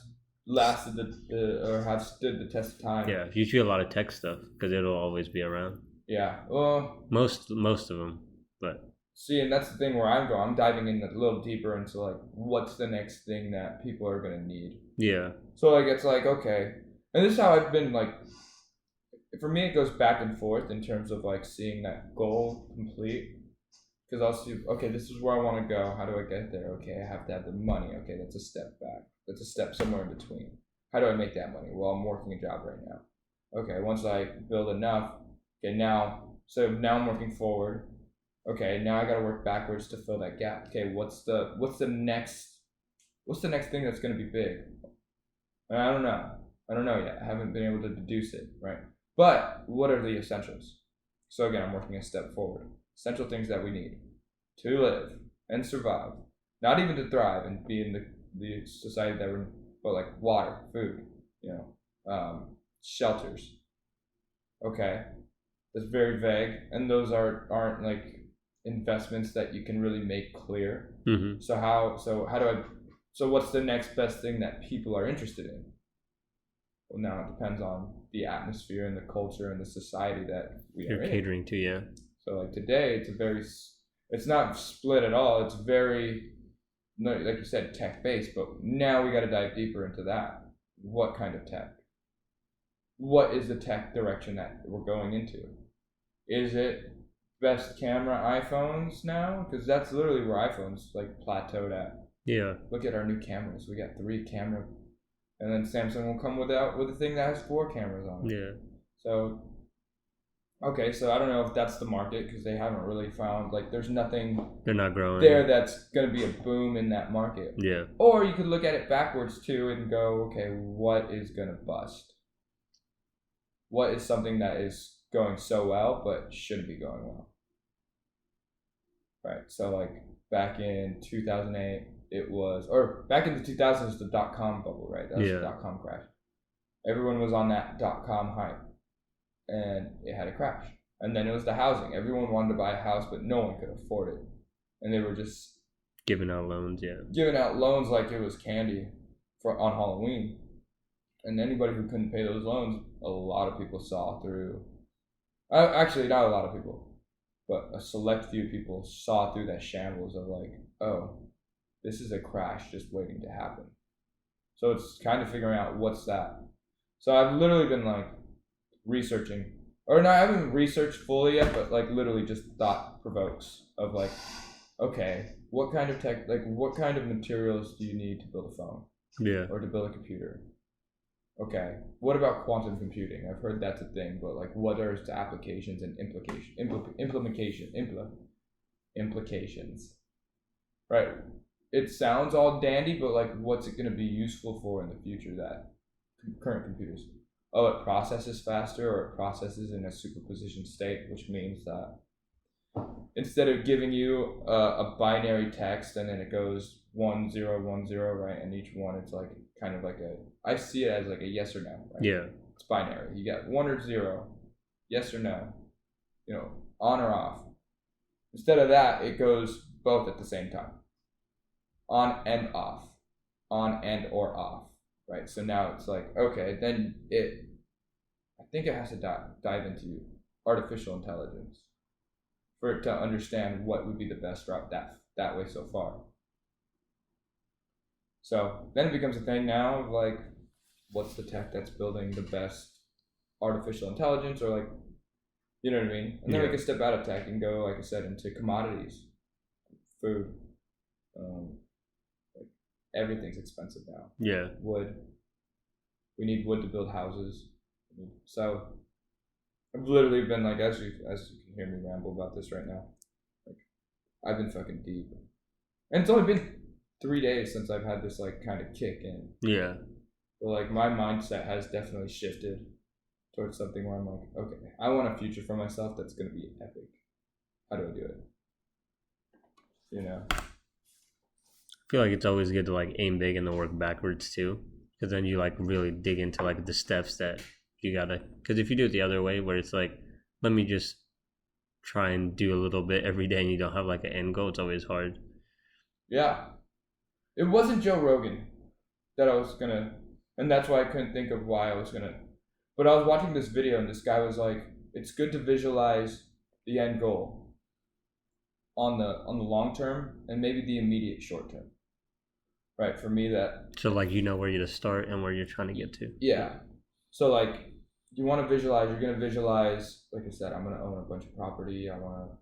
lasted or have stood the test of time. Yeah, usually a lot of tech stuff because it'll always be around. Yeah. Well, most of them, but see, and that's the thing where I'm going. I'm diving in a little deeper into like what's the next thing that people are gonna need. yeah. So like it's like okay, and this is how I've been like. For me, it goes back and forth in terms of like seeing that goal complete. Because I'll see, okay, this is where I want to go. How do I get there? Okay, I have to have the money. Okay, that's a step back. That's a step somewhere in between. How do I make that money? Well, I'm working a job right now. Okay, once I build enough, okay, now I'm working forward. Okay, now I got to work backwards to fill that gap. Okay, what's the next thing that's going to be big? And I don't know yet. I haven't been able to deduce it, right? But what are the essentials? So again, I'm working a step forward. Essential things that we need to live and survive, not even to thrive and be in the society that we're in, but like water, food, shelters. Okay, that's very vague, and those aren't like investments that you can really make clear. Mm-hmm. So what's the next best thing that people are interested in? Well, now it depends on the atmosphere and the culture and the society that you're catering to. Yeah. So like today, it's not split at all. It's very, like you said, tech based. But now we got to dive deeper into that. What kind of tech? What is the tech direction that we're going into? Is it best camera iPhones now? Because that's literally where iPhones like plateaued at. Yeah. Look at our new cameras. We got 3 camera, and then Samsung will come with a thing that has 4 cameras on it. Yeah. So. Okay, so I don't know if that's the market because they haven't really found like there's nothing. They're not growing there that's going to be a boom in that market. Yeah. Or you could look at it backwards too and go, okay, what is going to bust? What is something that is going so well but shouldn't be going well? Right. So like back in 2008, back in the 2000s, the .com bubble, right? That was the .com crash. Everyone was on that .com hype. And it had a crash. And then it was the housing. Everyone wanted to buy a house, but no one could afford it. And they were just giving out loans, giving out loans like it was candy on Halloween. And anybody who couldn't pay those loans, a lot of people saw through. Actually, not a lot of people, but a select few people saw through that shambles of like, oh, this is a crash just waiting to happen. So it's kind of figuring out what's that. So I've literally been like, researching, or no, I haven't researched fully yet, but like literally just thought provokes of like, okay, what kind of tech, like what kind of materials do you need to build a phone? Yeah. Or to build a computer? Okay, what about quantum computing? I've heard that's a thing, but like what are its applications and implications? Right. It sounds all dandy, but like what's it going to be useful for in the future that current computers? Oh, it processes faster, or it processes in a superposition state, which means that instead of giving you a binary text and then it goes 1 0 1 0, right, and each one it's like kind of like I see it as like a yes or no, right? Yeah. It's binary. You got 1 or 0, yes or no, on or off. Instead of that, it goes both at the same time, on and off, on and or off. Right, so now it's like, okay, then I think it has to dive into artificial intelligence for it to understand what would be the best route that way so far. So then it becomes a thing now of like, what's the tech that's building the best artificial intelligence, or like, you know what I mean? And then we can step out of tech and go, like I said, into commodities, food. Everything's expensive now. Yeah. Wood. We need wood to build houses. So I've literally been like, as you can hear me ramble about this right now, like I've been fucking deep. And it's only been 3 days since I've had this like kind of kick in. Yeah. But like my mindset has definitely shifted towards something where I'm like, okay, I want a future for myself that's gonna be epic. How do I do it? I feel like it's always good to like aim big and then work backwards too, because then you like really dig into like the steps that you gotta. Because if you do it the other way, where it's like, let me just try and do a little bit every day, and you don't have like an end goal, it's always hard. Yeah. It wasn't Joe Rogan that I was gonna, and that's why I couldn't think of why I was gonna. But I was watching this video, and this guy was like, "It's good to visualize the end goal on the long term, and maybe the immediate short term." Right, for me that. So like you know where you're to start and where you're trying to get to. Yeah. So like, you want to visualize. You're gonna visualize. Like I said, I'm gonna own a bunch of property. I want to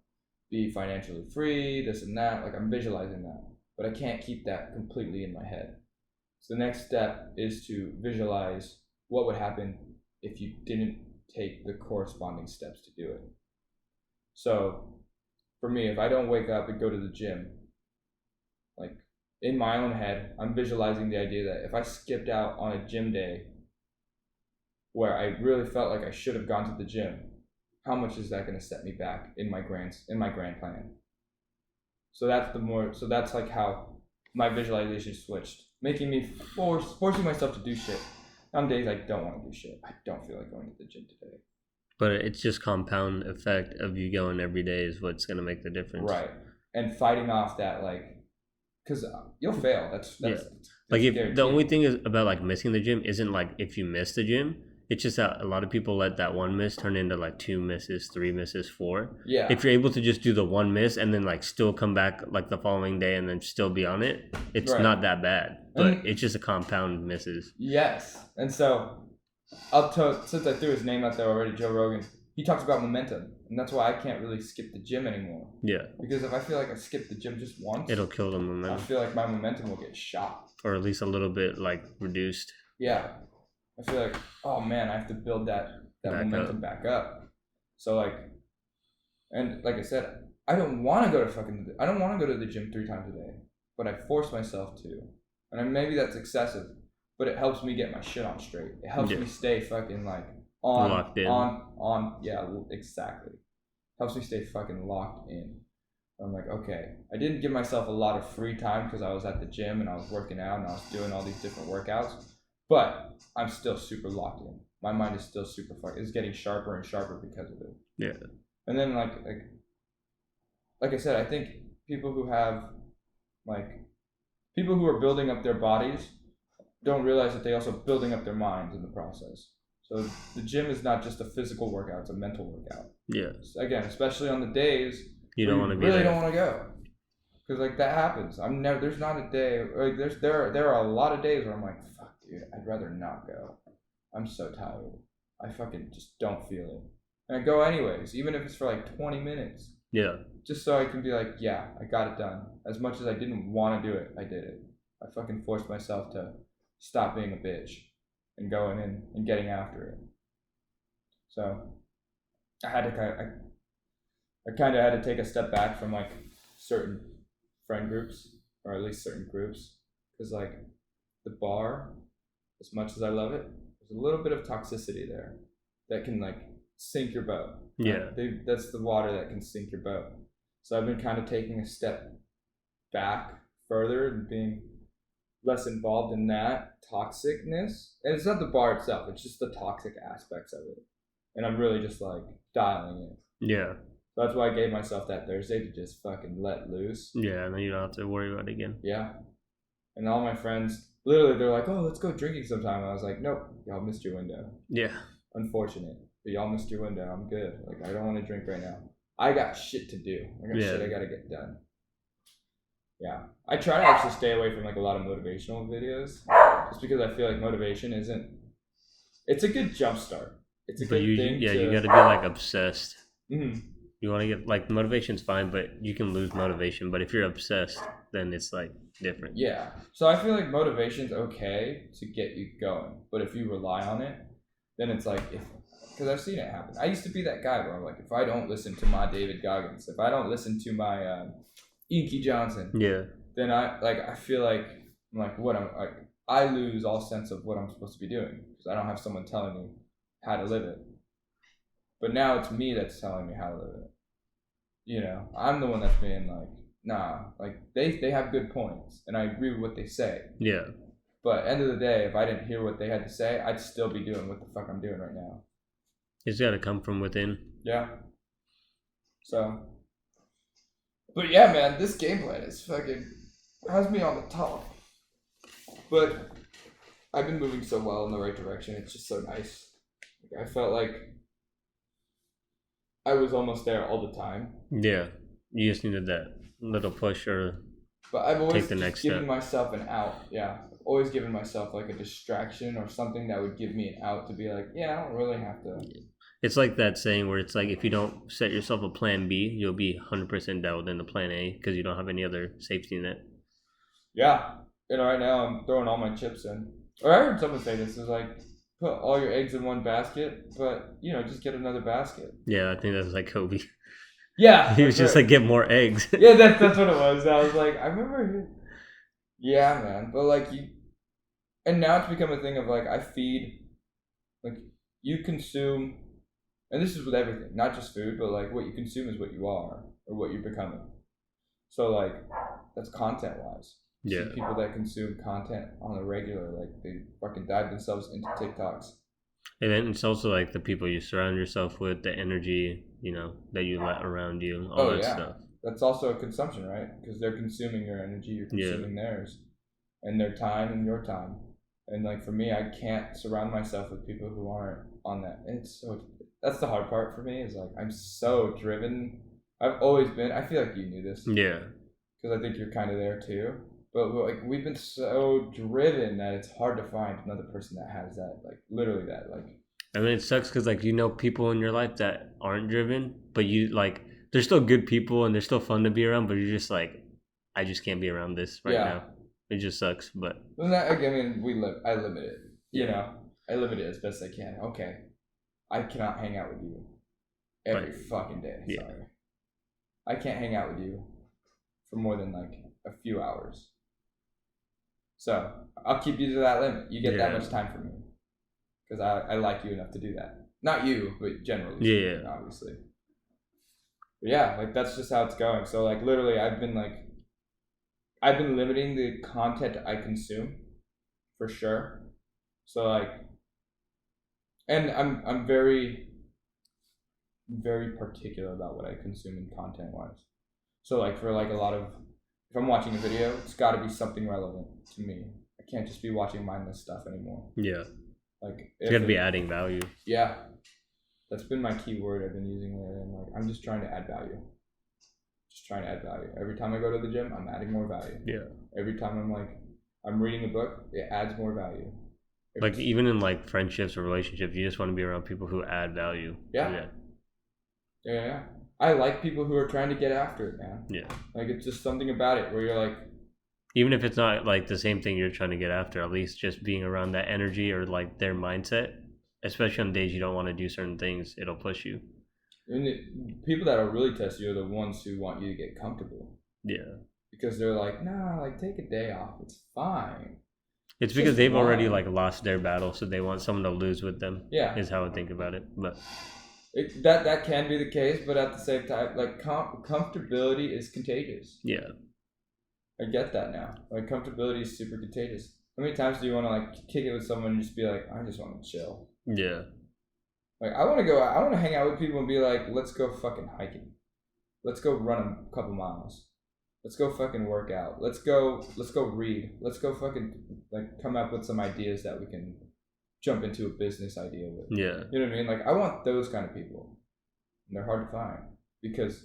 be financially free. This and that. Like I'm visualizing that, but I can't keep that completely in my head. So the next step is to visualize what would happen if you didn't take the corresponding steps to do it. So for me, if I don't wake up and go to the gym, like in my own head, I'm visualizing the idea that if I skipped out on a gym day where I really felt like I should have gone to the gym, how much is that going to set me back in my grand plan? So that's like how my visualization switched, making me forcing myself to do shit. Some days I don't want to do shit. I don't feel like going to the gym today. But it's just compound effect of you going every day is what's going to make the difference. Right. And fighting off that, like, because you'll fail. That's like if the only thing is about like missing the gym isn't like if you miss the gym. It's just that a lot of people let that one miss turn into like 2 misses, 3 misses, 4. Yeah. If you're able to just do the one miss and then like still come back like the following day and then still be on it, it's not that bad. But it's just a compound misses. Yes. And so since I threw his name out there already, Joe Rogan, he talks about momentum. And that's why I can't really skip the gym anymore. Yeah. Because if I feel like I skip the gym just once, it'll kill the momentum. I feel like my momentum will get shot. Or at least a little bit like reduced. Yeah. I feel like, oh man, I have to build that momentum back up. So like, and like I said, I don't want to go to the gym 3 times a day, but I force myself to. And maybe that's excessive, but it helps me get my shit on straight. It helps me stay fucking like locked in. Yeah, exactly. Helps me stay fucking locked in. I'm like, okay, I didn't give myself a lot of free time because I was at the gym and I was working out and I was doing all these different workouts. But I'm still super locked in. My mind is still super fucked. It's getting sharper and sharper because of it. Yeah. And then like I said, I think people who are building up their bodies don't realize that they also building up their minds in the process. So the gym is not just a physical workout; it's a mental workout. Yeah. So again, especially on the days you don't want to really don't want to go. Because like that happens. There's not a day like there are a lot of days where I'm like, fuck dude, I'd rather not go. I'm so tired. I fucking just don't feel it. And I go anyways, even if it's for like 20 minutes. Yeah. Just so I can be like, yeah, I got it done. As much as I didn't want to do it, I did it. I fucking forced myself to stop being a bitch and going in and getting after it. So I kind of had to take a step back from like certain friend groups, or at least certain groups, because like the bar, as much as I love it, there's a little bit of toxicity there that can like sink your boat. Yeah. That's the water that can sink your boat. So I've been kind of taking a step back further and being less involved in that toxicness. And it's not the bar itself, it's just the toxic aspects of it. And I'm really just like dialing it. Yeah. So that's why I gave myself that Thursday to just fucking let loose. Yeah, and then you don't have to worry about it again. Yeah. And all my friends, literally, they're like, oh, let's go drinking sometime. And I was like, nope, y'all missed your window. Yeah. Unfortunate. But y'all missed your window. I'm good. Like, I don't want to drink right now. I got shit to do. I got shit I got to get done. Yeah. I try to actually stay away from like a lot of motivational videos. Just because I feel like motivation it's a good jump start. It's a good thing. Yeah, you got to be like obsessed. Mm-hmm. You want to get like motivation's fine, but you can lose motivation. But if you're obsessed, then it's like different. Yeah. So I feel like motivation's okay to get you going, but if you rely on it, then it's like because I've seen it happen. I used to be that guy where I'm like, if I don't listen to my David Goggins, if I don't listen to my Inky Johnson, then I feel like I'm like I lose all sense of what I'm supposed to be doing because I don't have someone telling me how to live it. But now it's me that's telling me how to live it. You know, I'm the one that's being like, nah, like they have good points and I agree with what they say. Yeah. But end of the day, if I didn't hear what they had to say, I'd still be doing what the fuck I'm doing right now. It's got to come from within. Yeah. So. But yeah, man, this game plan is fucking. has me on the top. But I've been moving so well in the right direction. It's just so nice. Like, I felt like I was almost there all the time. Yeah, you just needed that little push or but I've always take the next given step. myself an out. Yeah, I've always given myself like a distraction or something that would give me an out to be like, yeah, I don't really have to. It's like that saying where it's like if you don't set yourself a plan B, you'll be 100% down within the plan A because you don't have any other safety net. Yeah, right now I'm throwing all my chips in. Or I heard someone say this is like put all your eggs in one basket, but just get another basket. Yeah, I think that's like Kobe. Yeah, he was just right. like get more eggs. Yeah, that's what it was. I was like, I remember. Yeah, man, but like and now it's become a thing of like I feed, like you consume, and this is with everything, not just food, but like what you consume is what you are or what you're becoming. So like that's content wise. Yeah. See people that consume content on a regular, like they fucking dive themselves into TikToks. And then it's also like the people you surround yourself with, the energy, that you let around you, all that stuff. That's also a consumption, right? Because they're consuming your energy, you're consuming theirs, and their time and your time. And like for me, I can't surround myself with people who aren't on that. And that's the hard part for me is like I'm so driven. I've always been. I feel like you knew this. Yeah. Because I think you're kind of there too. But like we've been so driven that it's hard to find another person that has that, like literally that, like. I mean, it sucks because like people in your life that aren't driven, but you like they're still good people and they're still fun to be around. But you're just like, I just can't be around this right now. It just sucks. But I mean, I limit it. I limit it as best I can. Okay, I cannot hang out with you every fucking day. Yeah. Sorry, I can't hang out with you for more than like a few hours. So I'll keep you to that limit. You get that much time from me because I like you enough to do that. Not you, but generally. Yeah. Obviously. But yeah, like that's just how it's going. So like literally, I've been limiting the content I consume, for sure. So like, and I'm very, very particular about what I consume in content wise. So like for like a lot of, if I'm watching a video, it's got to be something relevant to me. I can't just be watching mindless stuff anymore. Yeah. Like you got to be adding value. Yeah, that's been my key word I've been using lately. I'm just trying to add value. Just trying to add value. Every time I go to the gym, I'm adding more value. Yeah. Every time I'm reading a book, it adds more value. Like even in like friendships or relationships, you just want to be around people who add value. Yeah. I like people who are trying to get after it, man. Yeah. Like it's just something about it where you're like, even if it's not like the same thing you're trying to get after, at least just being around that energy or like their mindset, especially on days you don't want to do certain things, it'll push you. And people that will really test you are the ones who want you to get comfortable. Yeah. Because they're like, nah, like take a day off. It's fine. It's because they've already like lost their battle, so they want someone to lose with them. Yeah. Is how I think about it. But that can be the case, but at the same time, like comfortability is contagious. Yeah. I get that now. Like comfortability is super contagious. How many times do you want to like kick it with someone and just be like, I just want to chill? Yeah. Like I want to hang out with people and be like, let's go fucking hiking. Let's go run a couple miles. Let's go fucking work out. Let's go read. Let's go fucking like come up with some ideas that we can jump into a business idea with. Yeah. You know what I mean? Like I want those kind of people. And they're hard to find because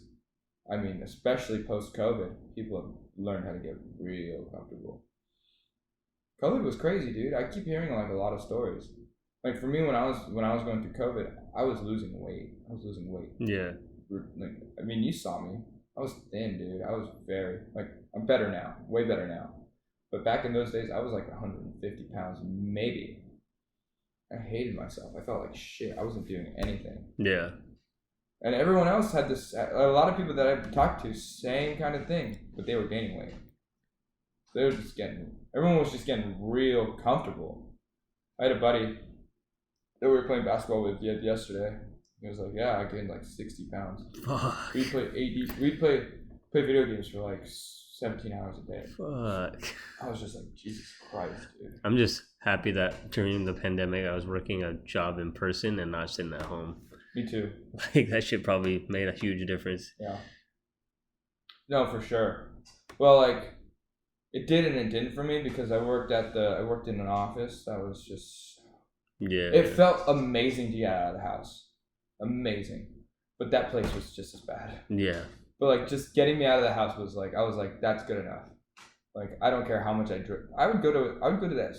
I mean, especially post-COVID, people have learned how to get real comfortable. COVID was crazy, dude. I keep hearing like a lot of stories. Like for me, when I was going through COVID, I was losing weight. Yeah. Like, I mean, you saw me. I was thin, dude. I was I'm better now. Way better now. But back in those days, I was like 150 pounds, maybe. I hated myself. I felt like shit. I wasn't doing anything. Yeah. And everyone else had this, a lot of people that I've talked to, same kind of thing, but they were gaining weight. They were everyone was just getting real comfortable. I had a buddy that we were playing basketball with yesterday. He was like, yeah, I gained like 60 pounds. Fuck. We play video games for like 17 hours a day. Fuck. I was just like, Jesus Christ, dude. I'm just happy that during the pandemic, I was working a job in person and not sitting at home. Me too. Like that shit probably made a huge difference. Yeah. No, for sure. Well, like It did and it didn't for me because I worked in an office that was just. Yeah. It felt amazing to get out of the house, amazing, but that place was just as bad. Yeah. But like just getting me out of the house was like I was like that's good enough. Like I don't care how much I drink. I would go to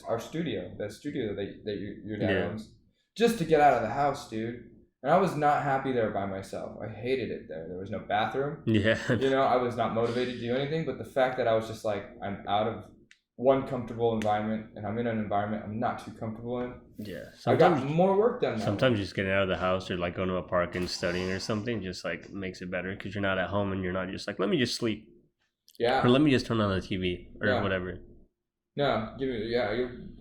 our studio, that studio that your dad owns, just to get out of the house, dude. And I was not happy there by myself. I hated it there. There was no bathroom. Yeah. You know, I was not motivated to do anything. But the fact that I was just like, I'm out of one comfortable environment and I'm in an environment I'm not too comfortable in. Yeah. I got more work done now. Sometimes just getting out of the house or like going to a park and studying or something just like makes it better because you're not at home and you're not just like, let me just sleep. Yeah. Or let me just turn on the TV or whatever. No,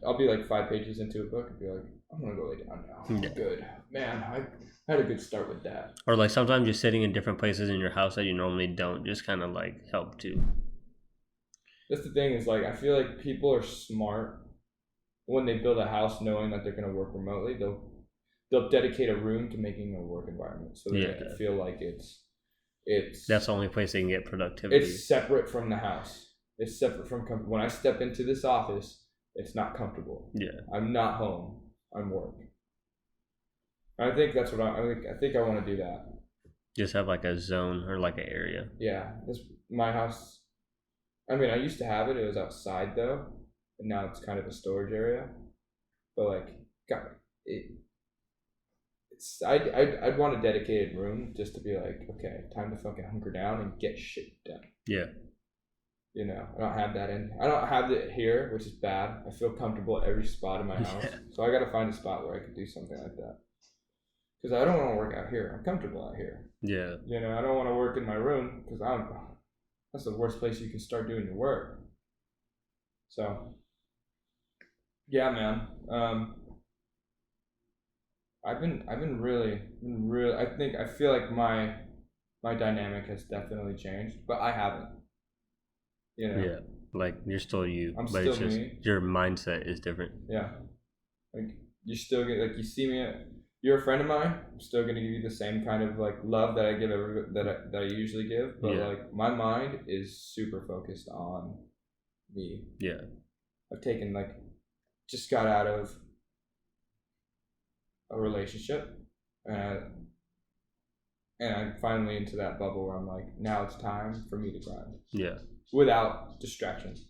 I'll be like 5 pages into a book and be like, I'm gonna go lay down now. Yeah. Good. Man, I had a good start with that. Or like sometimes just sitting in different places in your house that you normally don't just kind of like help too. That's the thing is like I feel like people are smart when they build a house knowing that they're gonna work remotely. They'll dedicate a room to making a work environment so they make it feel like it's that's the only place they can get productivity. It's separate from the house. It's separate from when I step into this office, it's not comfortable. Yeah. I'm not home. I'm work. I think that's what I think I want to do that. Just have like a zone or like an area. Yeah, my house. I mean, I used to have it. It was outside though, and now it's kind of a storage area. But like, God, I'd want a dedicated room just to be like, okay, time to fucking hunker down and get shit done. Yeah. You know, I don't have it here, which is bad. I feel comfortable at every spot in my house. Yeah. So I got to find a spot where I could do something like that. Because I don't want to work out here. I'm comfortable out here. Yeah. You know, I don't want to work in my room because that's the worst place you can start doing your work. So, yeah, man. I've been really, I feel like my dynamic has definitely changed, but I haven't. You know? Yeah, like you're still you, I'm but still it's just me. Your mindset is different. Yeah, like you still get like you see me. You're a friend of mine. I'm still gonna give you the same kind of like love that I give that I usually give. But like my mind is super focused on me. Yeah, I've taken just got out of a relationship, and I'm finally into that bubble where I'm like, now it's time for me to grind. Yeah. Without distractions.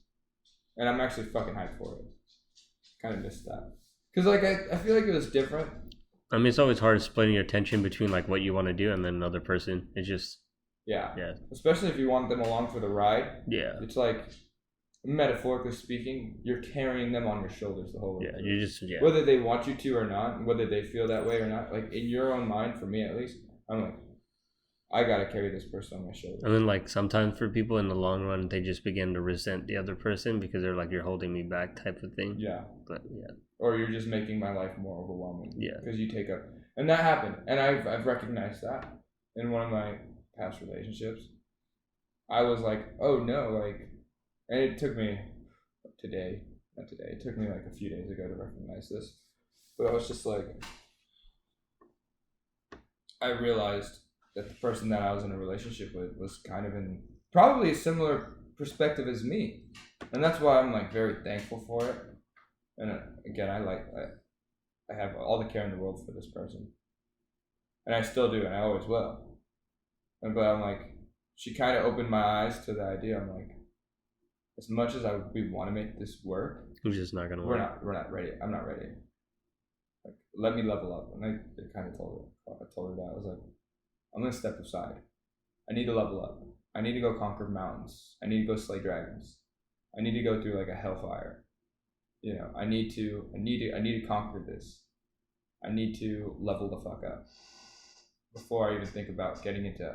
And I'm actually fucking hyped for it. Kind of missed that. Because like I feel like it was different. I mean, it's always hard splitting your attention between like what you want to do and then another person. It's just yeah. Especially if you want them along for the ride. Yeah. It's like metaphorically speaking, you're carrying them on your shoulders the whole way. Yeah, you just whether they want you to or not, whether they feel that way or not, like in your own mind, for me at least, I'm like, I gotta carry this person on my shoulder. And then like sometimes for people in the long run, they just begin to resent the other person because they're like, you're holding me back type of thing. Yeah. But yeah. Or you're just making my life more overwhelming. Yeah. Because you take up, and that happened, and I've recognized that in one of my past relationships. I was like, oh no, like, and it took me it took me like a few days ago to recognize this, but I was just like, I realized that the person that I was in a relationship with was kind of in probably a similar perspective as me, and that's why I'm like very thankful for it. And again, I have all the care in the world for this person, and I still do, and I always will. But I'm like, she kind of opened my eyes to the idea. I'm like, as much as we want to make this work, it's just not gonna work. We're not ready. I'm not ready. Like, let me level up. And I kind of told her that. I was like, I'm gonna step aside. I need to level up. I need to go conquer mountains. I need to go slay dragons. I need to go through like a hellfire. You know, I need to conquer this. I need to level the fuck up before I even think about getting into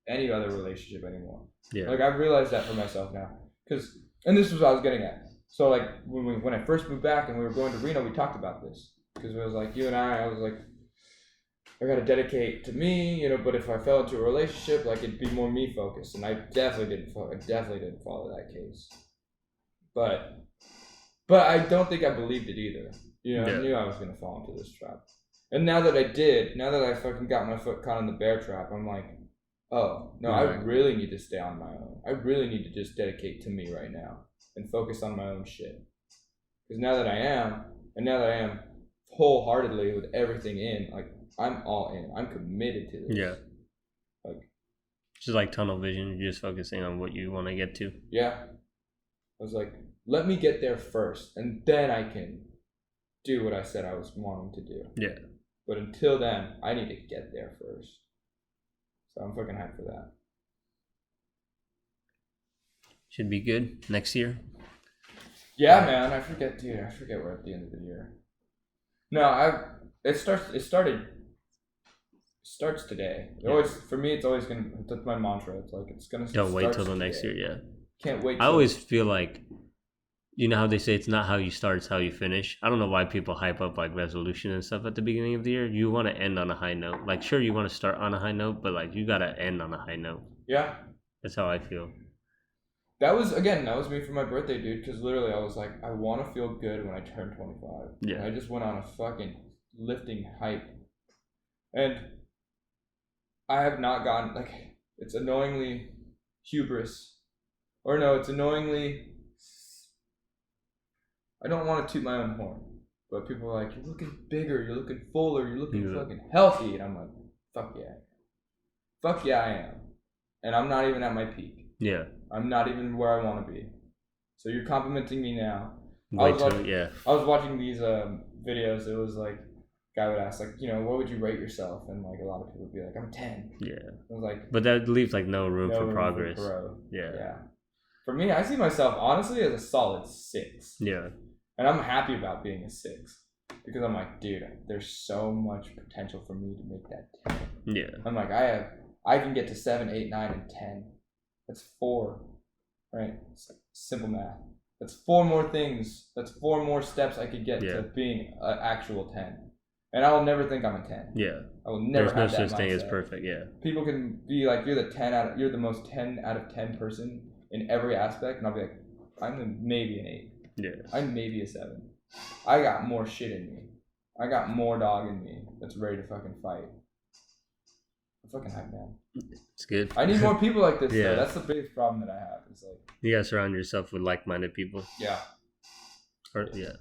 any other relationship anymore. Yeah. Like I've realized that for myself now. And this is what I was getting at. So like when I first moved back and we were going to Reno, we talked about this. Because it was like you and I was like, I gotta dedicate to me, you know. But if I fell into a relationship, like it'd be more me focused, and I definitely didn't follow that case. But I don't think I believed it either. You know, I knew I was gonna fall into this trap. And now that I fucking got my foot caught in the bear trap, I'm like, oh no, I really need to stay on my own. I really need to just dedicate to me right now. and focus on my own shit. Because now that I am wholeheartedly with everything in, like I'm all in. I'm committed to this. Yeah. Like just like tunnel vision, you're just focusing on what you want to get to. Yeah. I was like, let me get there first, and then I can do what I said I was wanting to do. Yeah. But until then, I need to get there first. So I'm fucking hyped for that. Should be good next year. Yeah, man. I forget we're at the end of the year. No, it starts today. For me, it's always gonna. That's my mantra. It's like it's gonna. Don't wait till the next year. Yeah. Can't wait. I always feel like, you know how they say it's not how you start, it's how you finish. I don't know why people hype up like resolution and stuff at the beginning of the year. You want to end on a high note. Like, sure, you want to start on a high note, but like you gotta end on a high note. Yeah. That's how I feel. That was me for my birthday, dude. Because literally, I was like, I want to feel good when I turn 25. Yeah. And I just went on a fucking lifting hype, and I have not gotten like it's annoyingly hubris, or no, it's annoyingly. I don't want to toot my own horn, but people are like, you're looking bigger, you're looking fuller, you're looking fucking healthy, and I'm like, fuck yeah, I am, and I'm not even at my peak. Yeah. I'm not even where I want to be. So you're complimenting me now. I was watching these videos. It was like, guy would ask, like, you know, what would you rate yourself? And like a lot of people would be like, I'm 10. Yeah. I was like, but that leaves like no room for progress. For growth. Yeah. Yeah. For me, I see myself honestly as a solid 6. Yeah. And I'm happy about being a 6 because I'm like, dude, there's so much potential for me to make that 10. Yeah. I'm like, I can get to 7, 8, 9, and 10. That's 4, right? It's like simple math. That's 4 more things. That's 4 more steps I could get to being an actual 10. And I will never think I'm a 10. Yeah. I will never have that mindset. There's no such thing as perfect, yeah. People can be like, you're the most 10 out of 10 person in every aspect, and I'll be like, I'm maybe an 8. Yeah. I'm maybe a 7. I got more shit in me. I got more dog in me that's ready to fucking fight. I'm fucking hyped, man. It's good. I need more people like this, Yeah. though. That's the biggest problem that I have. It's like, you gotta surround yourself with like-minded people. Yeah. Yeah.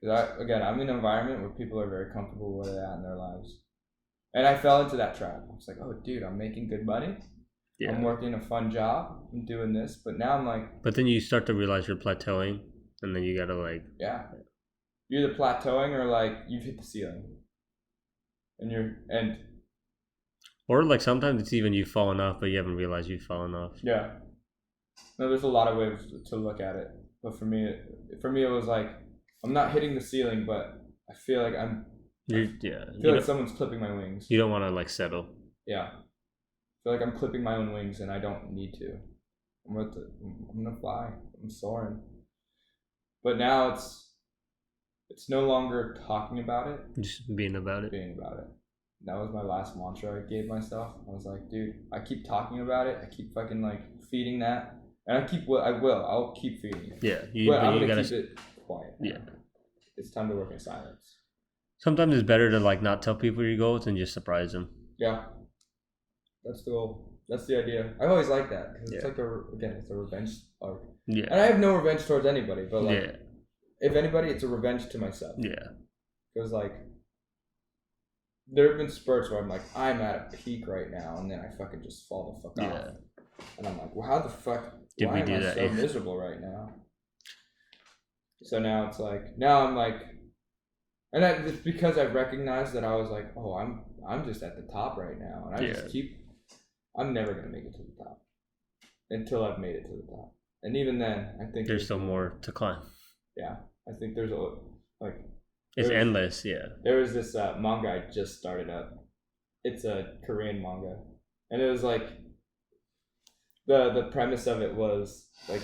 Because I'm in an environment where people are very comfortable where they're at in their lives. And I fell into that trap. I was like, oh, dude, I'm making good money. Yeah. I'm working a fun job. I'm doing this. But now I'm like... But then you start to realize you're plateauing. And then you gotta like... Yeah. You're either plateauing or like you've hit the ceiling. And or like sometimes it's even you've fallen off, but you haven't realized you've fallen off. Yeah. No, there's a lot of ways to look at it. But for me, it was like, I'm not hitting the ceiling, but I feel like like someone's clipping my wings. You don't want to like settle. Yeah. I feel like I'm clipping my own wings and I don't need to. I'm gonna fly. I'm soaring. But now it's no longer talking about it. Just being about it. That was my last mantra I gave myself. I was like, dude, I keep talking about it. I keep fucking like feeding that. And I'll keep feeding it. Yeah. But I'm gonna keep it quiet. Yeah. It's time to work in silence. Sometimes it's better to like not tell people your goals and just surprise them. Yeah. That's the goal. That's the idea. I always like that. Cause it's like it's a revenge arc. Yeah. And I have no revenge towards anybody, but like, if anybody, it's a revenge to myself. Yeah. Because like, there have been spurts where I'm like, I'm at a peak right now, and then I fucking just fall the fuck off. And I'm like, well, how the fuck why am I so miserable right now? So now it's like, and it's because I recognized that I was like, oh, I'm just at the top right now, and I just I'm never gonna make it to the top until I've made it to the top, and even then, I think there's still more to climb. Yeah, I think there's it's endless. Yeah. There was this manga I just started up. It's a Korean manga, and it was like the premise of it was like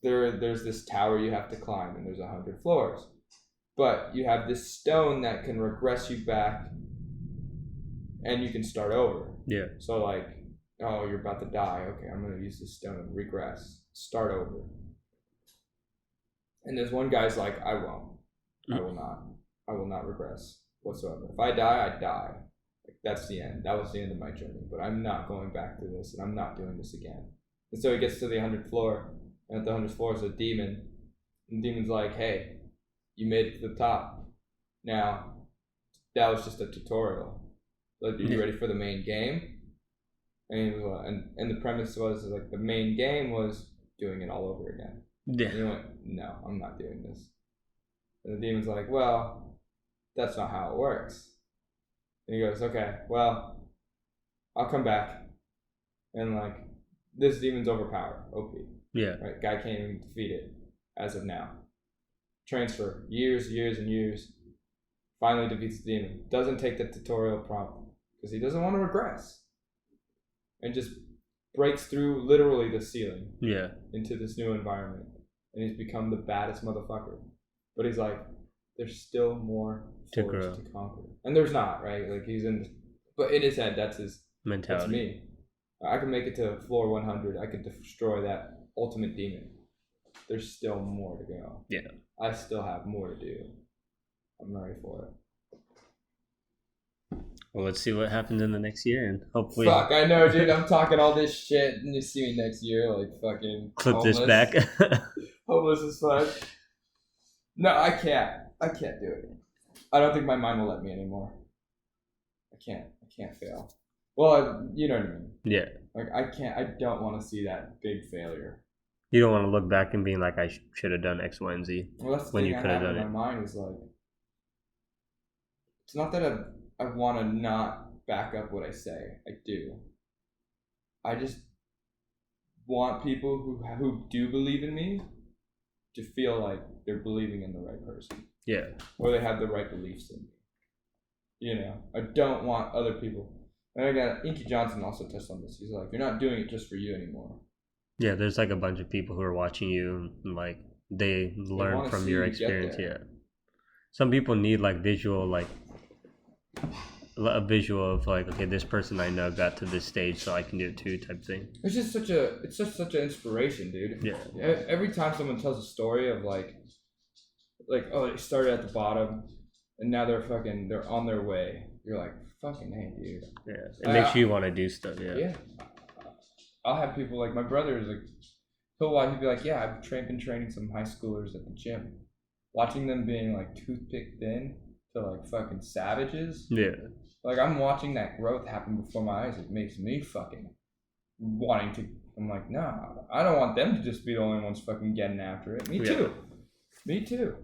there's this tower you have to climb, and there's 100 floors, but you have this stone that can regress you back, and you can start over. Yeah. So like, oh, you're about to die. Okay, I'm gonna use this stone, regress, start over. And there's one guy's like, I won't. I will not regress whatsoever. If I die, I die. Like, that's the end. That was the end of my journey. But I'm not going back to this, and I'm not doing this again. And so he gets to the 100th floor, And at the 100th floor is a demon. And the demon's like, hey, you made it to the top. Now, that was just a tutorial. Like, are you ready for the main game? And the premise was like the main game was doing it all over again. Yeah. And he went, no, I'm not doing this. And the demon's like, well, that's not how it works. And he goes, okay, well, I'll come back. And like, this demon's overpowered, OP. Yeah. Right? Guy can't even defeat it as of now. Trains for years and years. Finally defeats the demon. Doesn't take the tutorial prompt because he doesn't want to regress. And just breaks through literally the ceiling. Yeah. Into this new environment. And he's become the baddest motherfucker. But he's like, there's still more floors to conquer. And there's not, right? Like but in his head, that's his mentality. That's me. I can make it to floor 100. I could destroy that ultimate demon. There's still more to go. Yeah. I still have more to do. I'm ready for it. Well, let's see what happens in the next year, and hopefully. Fuck, I know, dude. I'm talking all this shit, and you see me next year, like fucking. Clip homeless. This back. Homeless as fuck. No, I can't. I can't do it. I don't think my mind will let me anymore. I can't fail. Well, you know what I mean. Yeah. Like I don't want to see that big failure. You don't want to look back and being like, I should have done X, Y, and Z. Well, that's the when thing you could have done it. My mind is like, it's not that I want to not back up what I say. I do. I just want people who do believe in me to feel like they're believing in the right person. Yeah. Or they have the right beliefs in me. You know, I don't want other people. And again, Inky Johnson also touched on this. He's like, you're not doing it just for you anymore. Yeah, there's like a bunch of people who are watching you and like they learn from your experience. Yeah. Some people need like visual, like a visual of like, okay, this person I know got to this stage, so I can do it too, type thing. It's just such an inspiration, dude. Yeah. Every time someone tells a story of like, oh, they started at the bottom, and now they're on their way. You're like, fucking hey, dude. Yeah. It makes you want to do stuff. Yeah. Yeah. I'll have people like my brother is like, he'd be like, yeah, I've been training some high schoolers at the gym, watching them being like toothpick thin to like fucking savages. Yeah. Like I'm watching that growth happen before my eyes. It makes me fucking wanting to. I'm like, nah, I don't want them to just be the only ones fucking getting after it. Me too. Me too.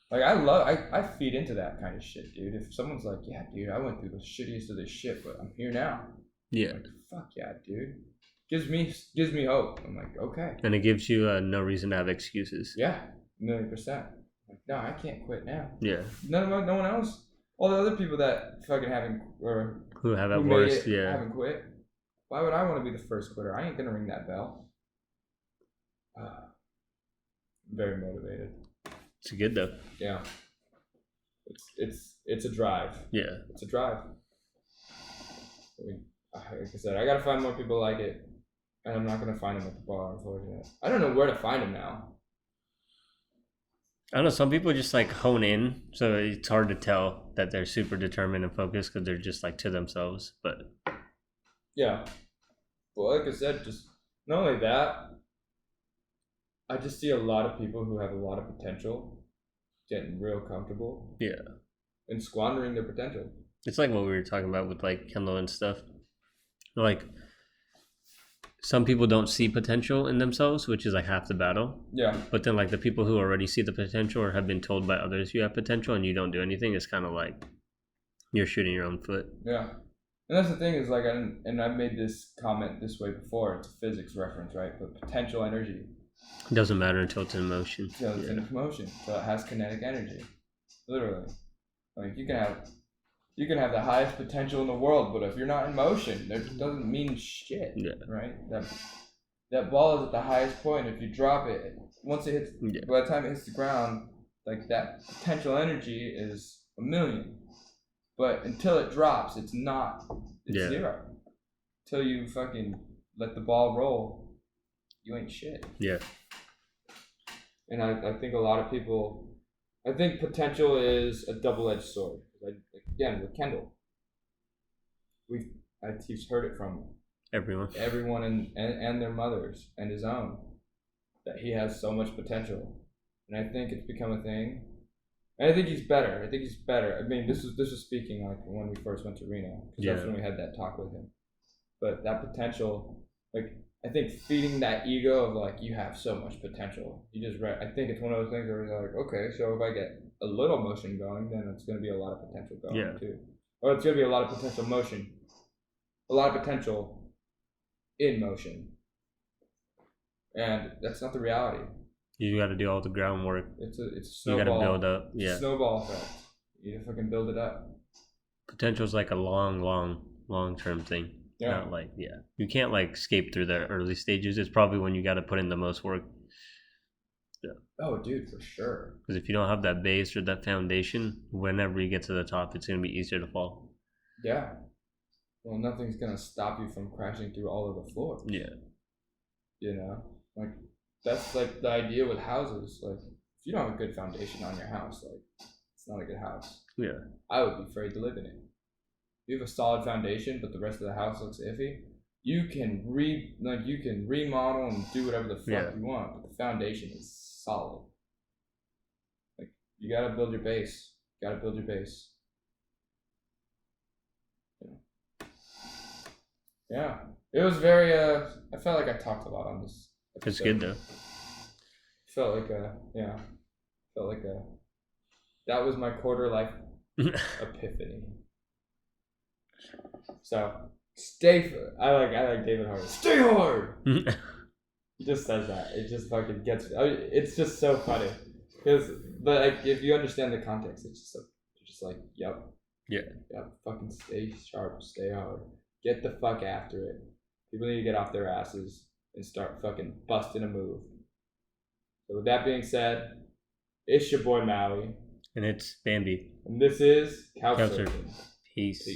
Like I feed into that kind of shit, dude. If someone's like, yeah, dude, I went through the shittiest of this shit, but I'm here now. Yeah. Like, fuck yeah, dude. Gives me hope. I'm like, okay. And it gives you no reason to have excuses. Yeah, 1,000,000%. Like, no, I can't quit now. Yeah. No one else. All the other people that fucking haven't who have at worst, haven't quit. Why would I want to be the first quitter? I ain't gonna ring that bell. Very motivated. It's good though. Yeah. It's a drive. Yeah. It's a drive. I mean, like I said, I gotta find more people like it. And I'm not going to find them at the bar, unfortunately. I don't know where to find them now. I don't know. Some people just like hone in. So it's hard to tell that they're super determined and focused because they're just like to themselves. But yeah. Well, like I said, just not only that, I just see a lot of people who have a lot of potential getting real comfortable. Yeah. And squandering their potential. It's like what we were talking about with like Kendall and stuff. Like, some people don't see potential in themselves, which is like half the battle. Yeah. But then like the people who already see the potential or have been told by others you have potential and you don't do anything, it's kind of like you're shooting your own foot. Yeah. And that's the thing is like, and I've made this comment this way before, it's a physics reference, right? But potential energy. It doesn't matter until it's in motion. Until it's in motion. So it has kinetic energy. Literally. Like you can have the highest potential in the world, but if you're not in motion, that doesn't mean shit, right? That ball is at the highest point. If you drop it, once it hits, by the time it hits the ground, like that potential energy is 1,000,000. But until it drops, it's zero. Until you fucking let the ball roll, you ain't shit. Yeah. And I think a lot of people, I think potential is a double-edged sword. Again, with Kendall, he's heard it from everyone and their mothers and his own, that he has so much potential, and I think it's become a thing. And I think he's better. I mean, this is speaking like when we first went to Reno, because that's when we had that talk with him. But that potential, like, I think feeding that ego of like you have so much potential. I think it's one of those things where you're like, okay, so if I get a little motion going, then it's going to be a lot of potential going too, or it's going to be a lot of potential motion, a lot of potential in motion, and that's not the reality. You got to do all the groundwork. It's a snowball. You got to build up. Yeah. Snowball effect. You need to fucking build it up. Potential's like a long term thing. Yeah. Not like, you can't like skate through the early stages. It's probably when you got to put in the most work. Yeah. Oh, dude, for sure. Because if you don't have that base or that foundation, whenever you get to the top, it's going to be easier to fall. Yeah. Well, nothing's going to stop you from crashing through all of the floors. Yeah. You know? Like, that's like the idea with houses. Like, if you don't have a good foundation on your house, like, it's not a good house. Yeah. I would be afraid to live in it. If you have a solid foundation, but the rest of the house looks iffy, you can remodel and do whatever the fuck you want, but the foundation is solid. Like, you gotta build your base. Yeah. It was very I felt like I talked a lot on this episode. It's good though. Felt like that was my quarter life epiphany. So I like David Harbour. Stay hard. He just says that. It just fucking gets me. It's just so funny but like if you understand the context, it's just like yep, fucking stay sharp, stay hard, get the fuck after it. People need to get off their asses and start fucking busting a move. So with that being said, it's your boy Maui. And it's Bambi. And this is Couch Surfing. Peace.